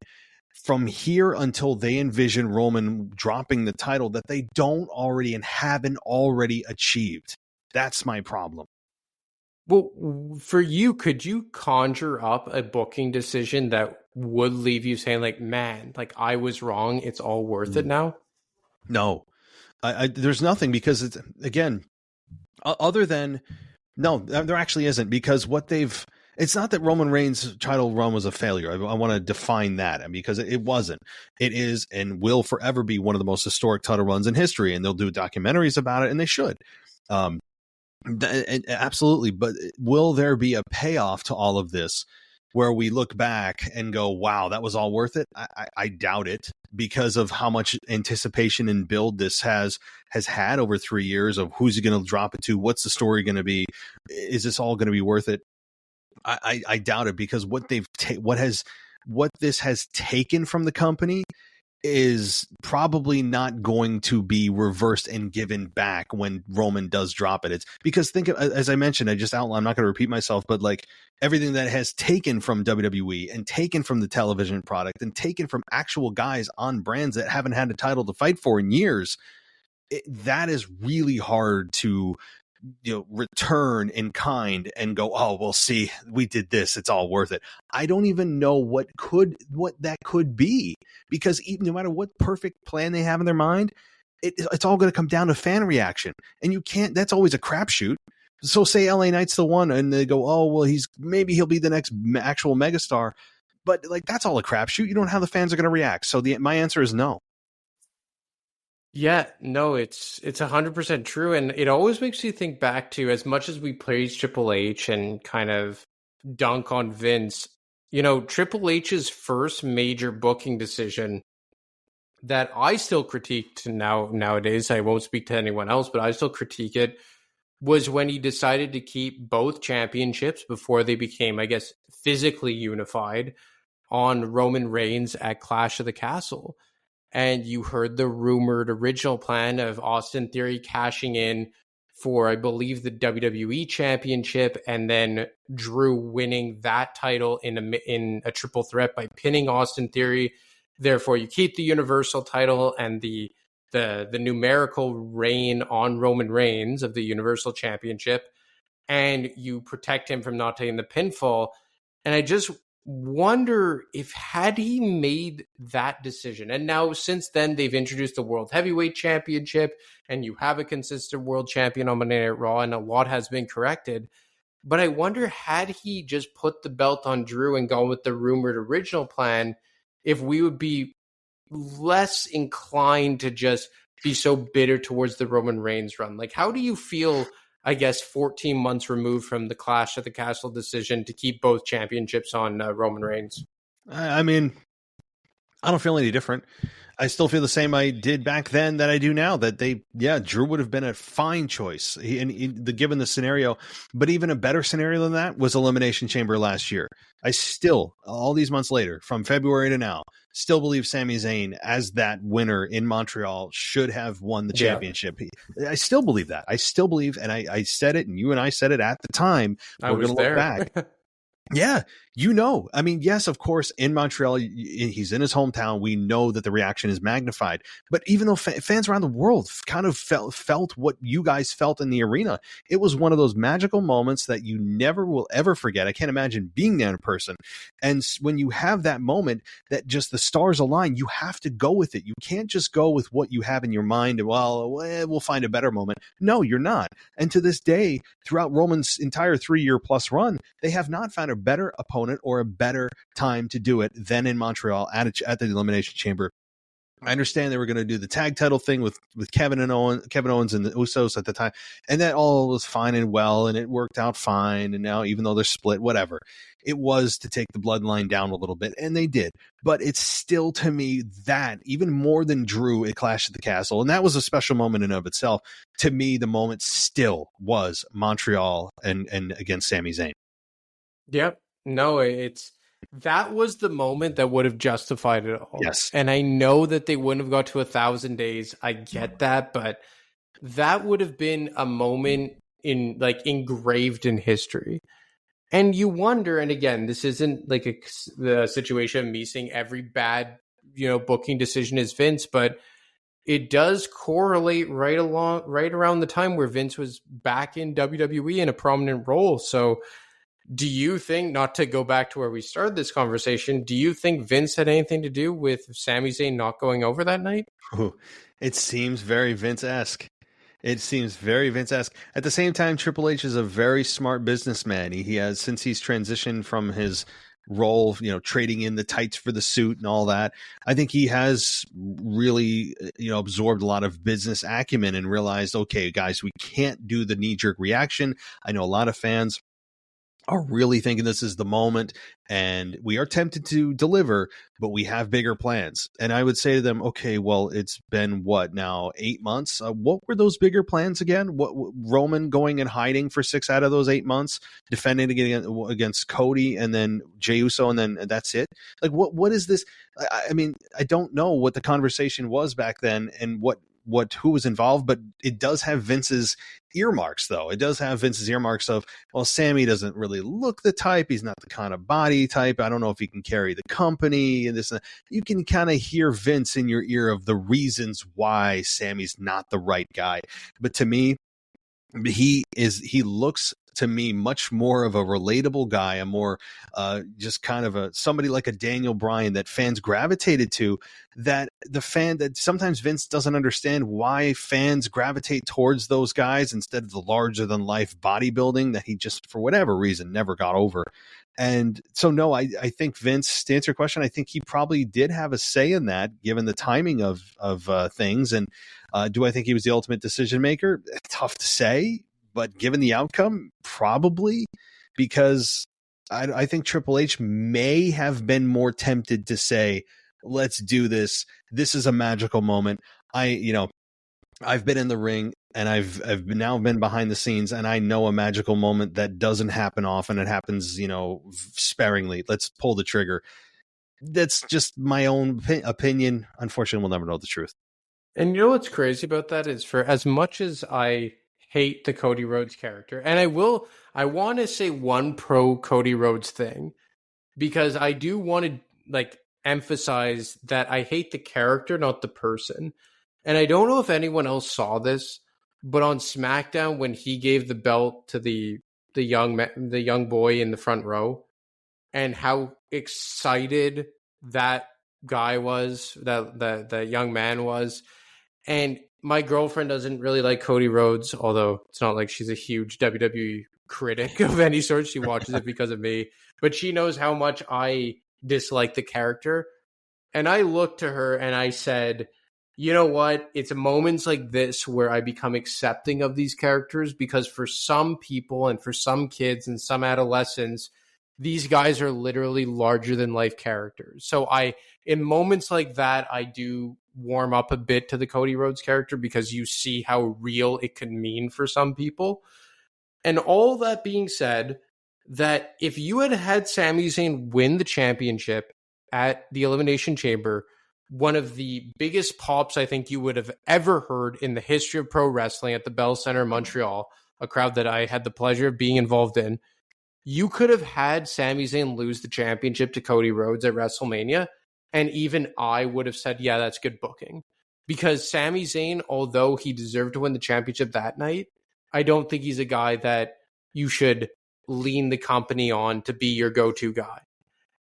[SPEAKER 4] from here until they envision Roman dropping the title that they don't already and haven't already achieved. That's my problem.
[SPEAKER 5] Well, for you, could you conjure up a booking decision that would leave you saying like, man, like I was wrong, it's all worth it now?
[SPEAKER 4] No, there's nothing, because it's, again, other than, no, there actually isn't, because what they've, It's not that Roman Reigns' title run was a failure. I want to define that, because it wasn't. It is and will forever be one of the most historic title runs in history, and they'll do documentaries about it, and they should. Absolutely. But will there be a payoff to all of this where we look back and go, wow, that was all worth it? I doubt it, because of how much anticipation and build this has had over 3 years of who's he going to drop it to? What's the story going to be? Is this all going to be worth it? I doubt it, because what this has taken from the company is probably not going to be reversed and given back when Roman does drop it. It's because as I mentioned, I just outlined, I'm not going to repeat myself, but like everything that has taken from WWE and taken from the television product and taken from actual guys on brands that haven't had a title to fight for in years, that is really hard to return in kind and go, oh, well, see, we did this, it's all worth it. I don't even know what that could be, because even no matter what perfect plan they have in their mind, it's all going to come down to fan reaction, and you can't. That's always a crapshoot. So say LA Knight's the one, and they go, oh, well, maybe he'll be the next actual megastar, but like that's all a crapshoot. You don't know how the fans are going to react. So my answer is no.
[SPEAKER 5] Yeah, no, it's 100% true. And it always makes you think back to, as much as we praise Triple H and kind of dunk on Vince, Triple H's first major booking decision that I still critique nowadays, I won't speak to anyone else, but I still critique it, was when he decided to keep both championships before they became, I guess, physically unified, on Roman Reigns at Clash of the Castle. And you heard the rumored original plan of Austin Theory cashing in for, I believe, the WWE Championship, and then Drew winning that title in a triple threat by pinning Austin Theory. Therefore, you keep the Universal title and the numerical reign on Roman Reigns of the Universal Championship, and you protect him from not taking the pinfall. And I just wonder if, had he made that decision, and now since then they've introduced the World Heavyweight Championship, and you have a consistent world champion on Monday Night Raw, and a lot has been corrected, but I wonder, had he just put the belt on Drew and gone with the rumored original plan, if we would be less inclined to just be so bitter towards the Roman Reigns run. Like, how do you feel, I guess, 14 months removed from the Clash at the Castle decision to keep both championships on Roman Reigns?
[SPEAKER 4] I mean, I don't feel any different. I still feel the same I did back then that I do now, that Drew would have been a fine choice given the scenario, but even a better scenario than that was Elimination Chamber last year. I still, all these months later, from February to now, still believe Sami Zayn, as that winner in Montreal, should have won the championship. I still believe that. I still believe, and I said it, and you and I said it at the time. We're going to look back. Yeah, I mean, yes, of course, in Montreal, he's in his hometown. We know that the reaction is magnified. But even though fans around the world kind of felt what you guys felt in the arena, it was one of those magical moments that you never will ever forget. I can't imagine being there in person. And when you have that moment that just the stars align, you have to go with it. You can't just go with what you have in your mind and, well, we'll find a better moment. No, you're not. And to this day, throughout Roman's entire 3-year plus run, they have not found a better opponent or a better time to do it than in Montreal at the Elimination Chamber. I understand they were going to do the tag title thing with Kevin Owens and the Usos at the time, and that all was fine and well, and it worked out fine. And now, even though they're split, whatever, it was to take the bloodline down a little bit, and they did. But it's still, to me, that even more than Drew at Clash at the Castle, and that was a special moment in and of itself. To me, the moment still was Montreal and against Sami Zayn.
[SPEAKER 5] Yep. No, that was the moment that would have justified it all.
[SPEAKER 4] Yes.
[SPEAKER 5] And I know that they wouldn't have got to 1,000 days. I get that, but that would have been a moment engraved in history. And you wonder, and again, this isn't like the situation of me saying every bad, booking decision is Vince, but it does correlate right around the time where Vince was back in WWE in a prominent role. So do you think, not to go back to where we started this conversation, do you think Vince had anything to do with Sami Zayn not going over that night?
[SPEAKER 4] Ooh, it seems very Vince-esque. It seems very Vince-esque. At the same time, Triple H is a very smart businessman. He has, since he's transitioned from his role, trading in the tights for the suit and all that, I think he has really, absorbed a lot of business acumen and realized, okay, guys, we can't do the knee-jerk reaction. I know a lot of fans are really thinking this is the moment, and we are tempted to deliver, but we have bigger plans. And I would say to them, okay, well, it's been what now, 8 months? What were those bigger plans again? What Roman going and hiding for 6 out of those 8 months, defending against Cody, and then Jey Uso, and then that's it? Like, what is this? I mean, I don't know what the conversation was back then and who was involved, but it does have Vince's earmarks, though. It does have Vince's earmarks of, well, Sammy doesn't really look the type. He's not the kind of body type. I don't know if he can carry the company and this. And you can kind of hear Vince in your ear of the reasons why Sammy's not the right guy. But to me, he looks to me much more of a relatable guy, a more just kind of somebody like a Daniel Bryan that fans gravitated to, that sometimes Vince doesn't understand why fans gravitate towards those guys instead of the larger than life bodybuilding that he just, for whatever reason, never got over. And so, no, I think Vince, to answer your question, I think he probably did have a say in that, given the timing of things. And do I think he was the ultimate decision maker? Tough to say, but given the outcome, probably, because I think Triple H may have been more tempted to say, let's do this. This is a magical moment. I've been in the ring and I've now been behind the scenes, and I know a magical moment that doesn't happen often. It happens, sparingly. Let's pull the trigger. That's just my own opinion. Unfortunately, we'll never know the truth.
[SPEAKER 5] And you know what's crazy about that is, for as much as I hate the Cody Rhodes character, and I want to say one pro Cody Rhodes thing, because I do want to emphasize that I hate the character, not the person. And I don't know if anyone else saw this, but on SmackDown, when he gave the belt to the young boy in the front row, and how excited that guy was, that young man was. And my girlfriend doesn't really like Cody Rhodes, although it's not like she's a huge WWE critic of any sort. She watches it because of me, but she knows how much I dislike the character. And I looked to her and I said, you know what? It's moments like this where I become accepting of these characters, because for some people and for some kids and some adolescents, these guys are literally larger than life characters. So in moments like that, I do warm up a bit to the Cody Rhodes character, because you see how real it can mean for some people. And all that being said, that if you had Sami Zayn win the championship at the Elimination Chamber, one of the biggest pops I think you would have ever heard in the history of pro wrestling at the Bell Center in Montreal, a crowd that I had the pleasure of being involved in, you could have had Sami Zayn lose the championship to Cody Rhodes at WrestleMania, and even I would have said, yeah, that's good booking. Because Sami Zayn, although he deserved to win the championship that night, I don't think he's a guy that you should lean the company on to be your go-to guy.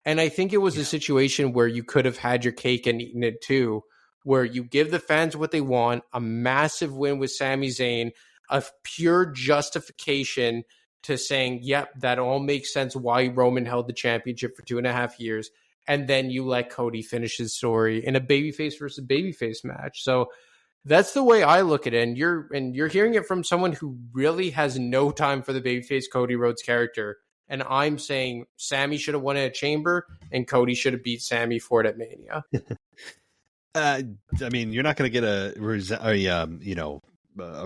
[SPEAKER 5] And I think it was a situation where you could have had your cake and eaten it too, where you give the fans what they want, a massive win with Sami Zayn, a pure justification to saying, yep, that all makes sense why Roman held the championship for 2.5 years. And then you let Cody finish his story in a babyface versus babyface match. So that's the way I look at it. And you're hearing it from someone who really has no time for the babyface Cody Rhodes character. And I'm saying Sammy should have won at Chamber and Cody should have beat Sammy for it at Mania.
[SPEAKER 4] I mean, you're not going to get a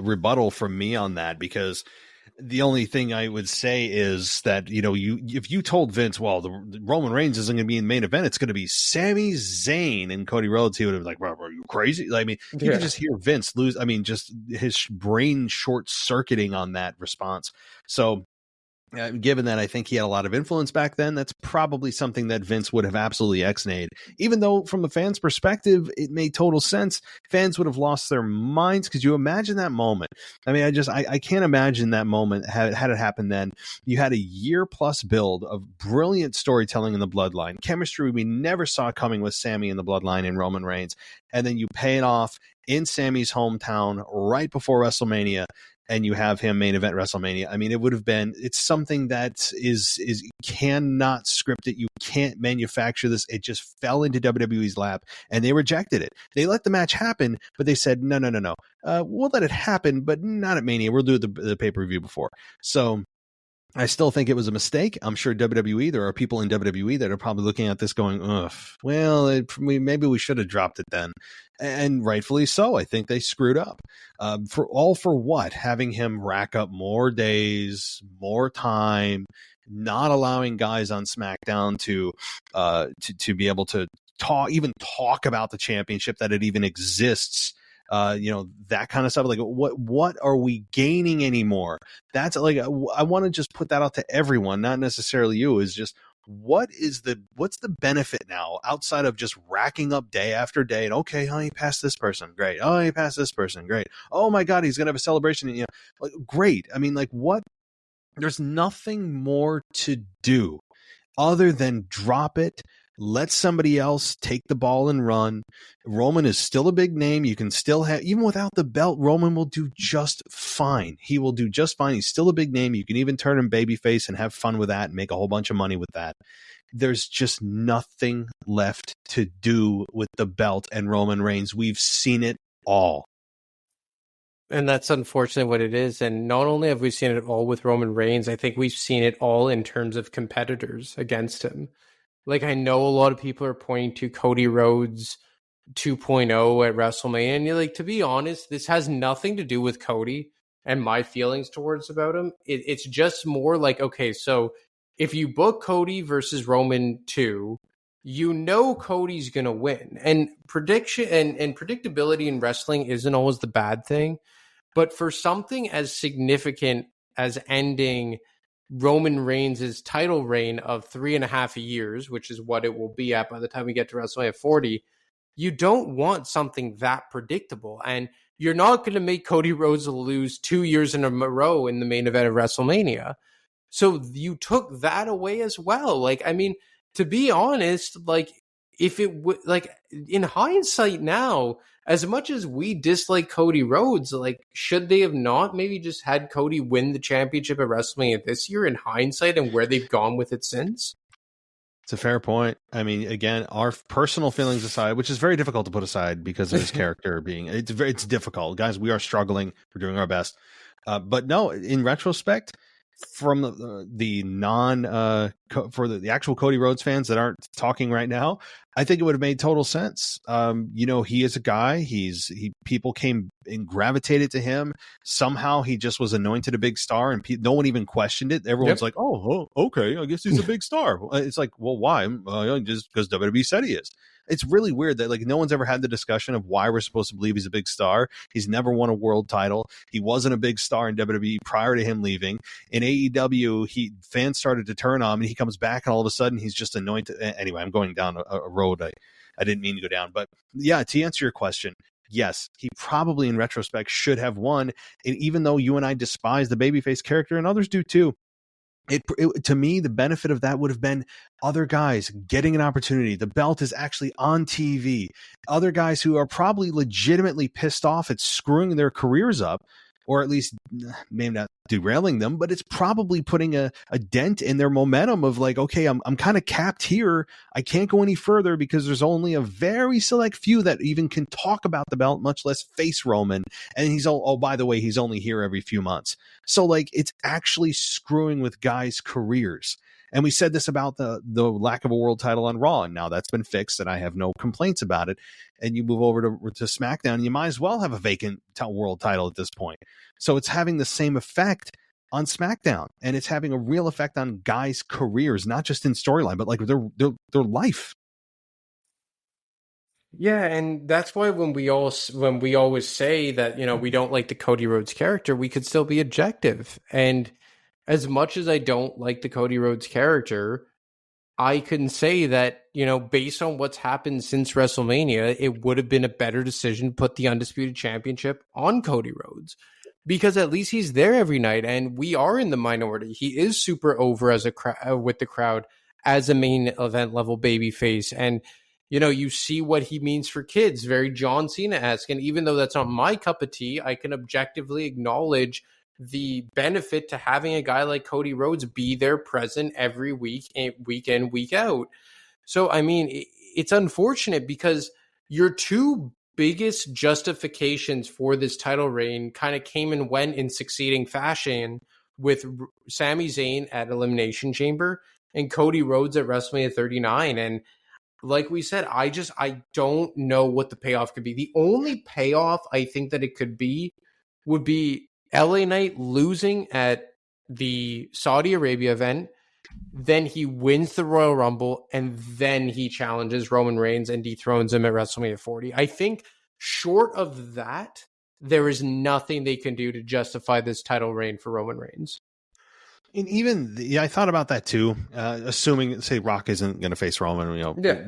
[SPEAKER 4] rebuttal from me on that, because the only thing I would say is that, if you told Vince, well, the Roman Reigns isn't going to be in the main event, it's going to be Sami Zayn and Cody Rhodes, he would have been like, well, are you crazy? I mean, you can just hear Vince lose. I mean, just his brain short circuiting on that response. So Given that I think he had a lot of influence back then, that's probably something that Vince would have absolutely ex-nayed. Even though from the fans' perspective, it made total sense. Fans would have lost their minds. Could you imagine that moment? I mean, I can't imagine that moment had it happened then. You had a year-plus build of brilliant storytelling in the Bloodline, chemistry we never saw coming with Sami in the Bloodline and Roman Reigns, and then you pay it off in Sami's hometown right before WrestleMania, and you have him main event WrestleMania. I mean, it's something that is you cannot script it. You can't manufacture this. It just fell into WWE's lap and they rejected it. They let the match happen, but they said, no. We'll let it happen, but not at Mania. We'll do it the pay-per-view before. So I still think it was a mistake. I'm sure WWE, there are people in WWE that are probably looking at this going, ugh, well, maybe we should have dropped it then. And rightfully so. I think they screwed up. For what? Having him rack up more days, more time, not allowing guys on SmackDown to be able to talk about the championship, that it even exists. That kind of stuff. Like, what are we gaining anymore? That's like, I want to just put that out to everyone, not necessarily you, is just, what's the benefit now outside of just racking up day after day? And okay, he passed this person, great. Oh, he passed this person, great. Oh my God, he's gonna have a celebration. Great. I mean, like, what? There's nothing more to do other than drop it. Let somebody else take the ball and run. Roman is still a big name. You can still have, even without the belt, Roman will do just fine. He will do just fine. He's still a big name. You can even turn him babyface and have fun with that and make a whole bunch of money with that. There's just nothing left to do with the belt and Roman Reigns. We've seen it all.
[SPEAKER 5] And that's unfortunately what it is. And not only have we seen it all with Roman Reigns, I think we've seen it all in terms of competitors against him. Like, I know a lot of people are pointing to Cody Rhodes 2.0 at WrestleMania. And you're like, to be honest, this has nothing to do with Cody and my feelings towards about him. It's just more like, okay, so if you book Cody versus Roman 2, you know Cody's going to win. And prediction and predictability in wrestling isn't always the bad thing. But for something as significant as ending Roman Reigns' title reign of 3.5 years, which is what it will be at by the time we get to WrestleMania 40, you don't want something that predictable. And you're not going to make Cody Rhodes lose 2 years in a row in the main event of WrestleMania. So you took that away as well. Like, I mean, to be honest, like, if it would, like, in hindsight now, as much as we dislike Cody Rhodes, like, should they have not maybe just had Cody win the championship at WrestleMania this year in hindsight and where they've gone with it since?
[SPEAKER 4] It's a fair point. I mean, again, our personal feelings aside, which is very difficult to put aside because of his character being, it's difficult. Guys, we are struggling. We're doing our best. But no, in retrospect, from the for the actual Cody Rhodes fans that aren't talking right now, I think it would have made total sense. He is a guy. People came and gravitated to him. Somehow he just was anointed a big star, and no one even questioned it. Everyone's like, "Oh, okay, I guess he's a big star." It's like, well, why? Just because WWE said he is. It's really weird that, like, no one's ever had the discussion of why we're supposed to believe he's a big star. He's never won a world title. He wasn't a big star in WWE prior to him leaving. In AEW, fans started to turn on him, and he comes back, and all of a sudden he's just anointed. Anyway, I'm going down a road I didn't mean to go down. But yeah, to answer your question, yes, he probably in retrospect should have won. And even though you and I despise the babyface character, and others do too, to me, the benefit of that would have been other guys getting an opportunity. The belt is actually on TV. Other guys who are probably legitimately pissed off at screwing their careers up, or at least maybe not derailing them, but it's probably putting a dent in their momentum of like, okay, I'm kind of capped here. I can't go any further because there's only a very select few that even can talk about the belt, much less face Roman. And by the way, he's only here every few months. So like, it's actually screwing with guys' careers. And we said this about the lack of a world title on Raw, and now that's been fixed, and I have no complaints about it. And you move over to SmackDown, and you might as well have a vacant world title at this point. So it's having the same effect on SmackDown, and it's having a real effect on guys' careers, not just in storyline, but like their life.
[SPEAKER 5] Yeah, and that's why when we always say that, we don't like the Cody Rhodes character, we could still be objective. And as much as I don't like the Cody Rhodes character, I can say that, based on what's happened since WrestleMania, it would have been a better decision to put the Undisputed Championship on Cody Rhodes, because at least he's there every night and we are in the minority. He is super over as with the crowd as a main event level babyface. And, you see what he means for kids, very John Cena-esque. And even though that's not my cup of tea, I can objectively acknowledge the benefit to having a guy like Cody Rhodes be there present every week in, week out. So, I mean, it's unfortunate because your two biggest justifications for this title reign kind of came and went in succeeding fashion, with Sami Zayn at Elimination Chamber and Cody Rhodes at WrestleMania 39. And like we said, I don't know what the payoff could be. The only payoff I think that it could be would be LA Knight losing at the Saudi Arabia event, then he wins the Royal Rumble, and then he challenges Roman Reigns and dethrones him at WrestleMania 40. I think short of that, there is nothing they can do to justify this title reign for Roman Reigns.
[SPEAKER 4] And even I thought about that too. Assuming, say, Rock isn't going to face Roman,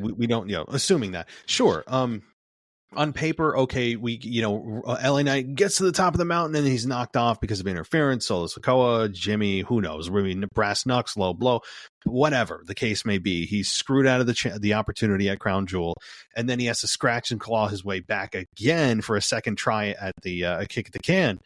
[SPEAKER 4] we don't, assuming that, sure. On paper, okay, LA Knight gets to the top of the mountain and he's knocked off because of interference. Solo Sikoa, Jimmy, who knows? Maybe brass knucks, low blow, whatever the case may be. He's screwed out of the opportunity at Crown Jewel, and then he has to scratch and claw his way back again for a second try at the kick at the can.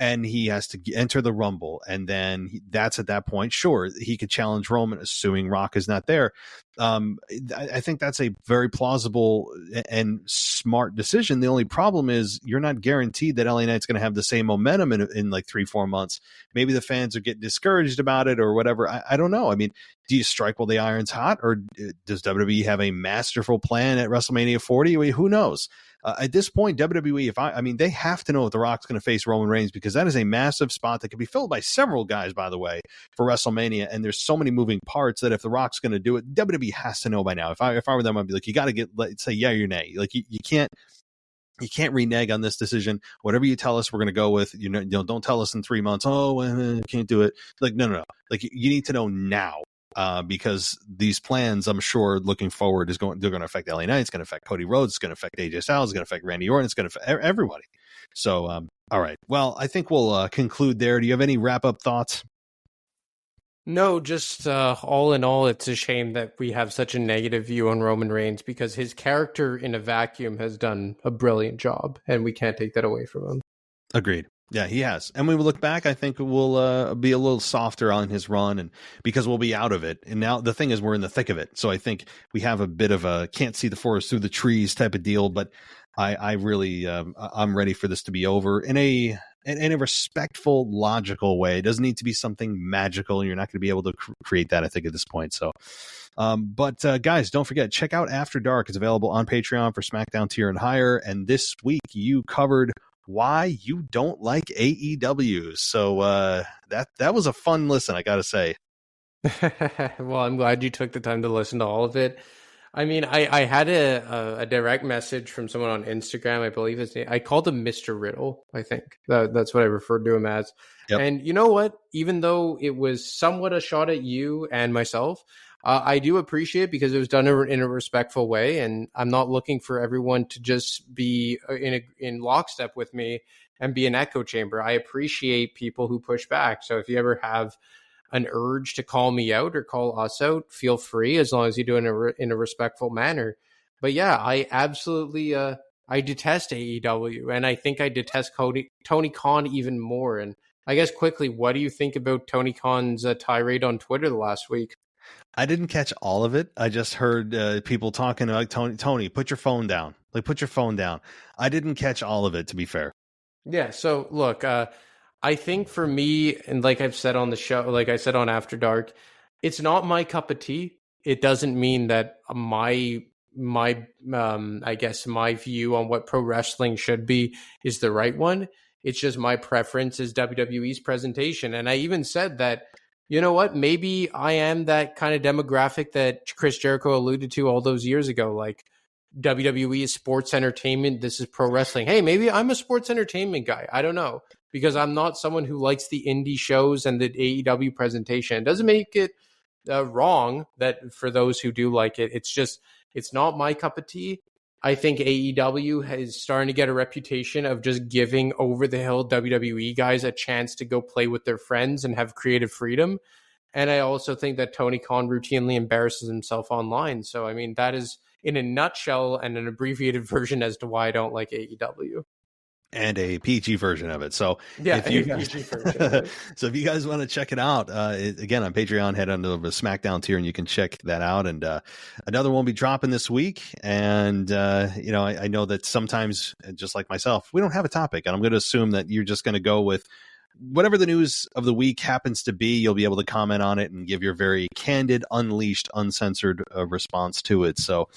[SPEAKER 4] And he has to enter the Rumble. And then that's at that point, sure, he could challenge Roman, assuming Rock is not there. I think that's a very plausible and smart decision. The only problem is you're not guaranteed that LA Knight's going to have the same momentum in like 3-4 months. Maybe the fans are getting discouraged about it or whatever. I don't know. I mean, do you strike while the iron's hot, or does WWE have a masterful plan at WrestleMania 40? I mean, who knows? At this point, WWE, they have to know if The Rock's going to face Roman Reigns, because that is a massive spot that could be filled by several guys, by the way, for WrestleMania. And there's so many moving parts that if The Rock's going to do it, WWE has to know by now. If I were them, I'd be like, you got to say yeah or nay. Like you can't renege on this decision. Whatever you tell us, we're going to go with. Don't tell us in 3 months. Oh, can't do it. Like no. Like you need to know now. Because these plans, I'm sure, looking forward, they're going to affect LA Knight, it's going to affect Cody Rhodes, it's going to affect AJ Styles, it's going to affect Randy Orton, it's going to affect everybody. So, all right. Well, I think we'll conclude there. Do you have any wrap-up thoughts?
[SPEAKER 5] No, just all in all, it's a shame that we have such a negative view on Roman Reigns, because his character in a vacuum has done a brilliant job, and we can't take that away from him.
[SPEAKER 4] Agreed. Yeah, he has. And when we look back, I think we'll be a little softer on his run, and because we'll be out of it. And now the thing is, we're in the thick of it. So I think we have a bit of a can't see the forest through the trees type of deal. But I really, I'm ready for this to be over in a respectful, logical way. It doesn't need to be something magical. You're not going to be able to create that, I think, at this point. So, but guys, don't forget, check out After Dark. It's available on Patreon for SmackDown tier and higher. And this week you covered why you don't like AEW. So that was a fun listen, I gotta say.
[SPEAKER 5] Well, I'm glad you took the time to listen to all of it. I mean, I had a direct message from someone on Instagram, I believe his name. I called him Mr. Riddle, I think. That's what I referred to him as. Yep. And you know what? Even though it was somewhat a shot at you and myself, I do appreciate it because it was done in a respectful way, and I'm not looking for everyone to just be in lockstep with me and be an echo chamber. I appreciate people who push back. So if you ever have an urge to call me out or call us out, feel free, as long as you do it in a respectful manner. But yeah, I absolutely I detest AEW, and I think I detest Tony Khan even more. And I guess quickly, what do you think about Tony Khan's tirade on Twitter the last week?
[SPEAKER 4] I didn't catch all of it. I just heard people talking about Tony, put your phone down. Like, put your phone down. I didn't catch all of it, to be fair.
[SPEAKER 5] Yeah. So look, I think for me, and like I've said on the show, like I said on After Dark, it's not my cup of tea. It doesn't mean that my I guess my view on what pro wrestling should be is the right one. It's just my preference is WWE's presentation. And I even said that, you know what, maybe I am that kind of demographic that Chris Jericho alluded to all those years ago. Like, WWE is sports entertainment. This is pro wrestling. Hey, maybe I'm a sports entertainment guy. I don't know. because I'm not someone who likes the indie shows and the AEW presentation. It doesn't make it wrong that for those who do like it, it's not my cup of tea. I think AEW is starting to get a reputation of just giving over-the-hill WWE guys a chance to go play with their friends and have creative freedom. And I also think that Tony Khan routinely embarrasses himself online. So, I mean, that is in a nutshell and an abbreviated version as to why I don't like AEW.
[SPEAKER 4] And a PG version of it. So
[SPEAKER 5] yeah,
[SPEAKER 4] if you
[SPEAKER 5] PG version of it.
[SPEAKER 4] So if you guys want to check it out, again on Patreon, head on to the SmackDown tier and you can check that out. And another one will be dropping this week. And I know that sometimes, just like myself, we don't have a topic, and I'm going to assume that you're just going to go with whatever the news of the week happens to be. You'll be able to comment on it and give your very candid, unleashed, uncensored response to it. So,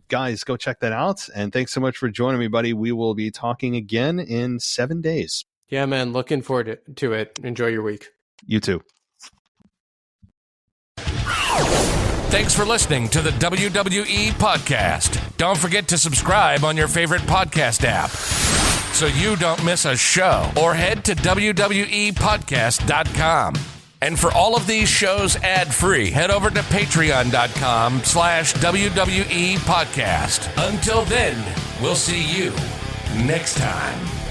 [SPEAKER 4] guys, go check that out. And thanks so much for joining me, buddy. We will be talking again in 7 days.
[SPEAKER 5] Yeah, man. Looking forward to it. Enjoy your week.
[SPEAKER 4] You too.
[SPEAKER 6] Thanks for listening to the WWE Podcast. Don't forget to subscribe on your favorite podcast app so you don't miss a show, or head to WWEpodcast.com. And for all of these shows ad-free, head over to patreon.com/WWE Podcast. Until then, we'll see you next time.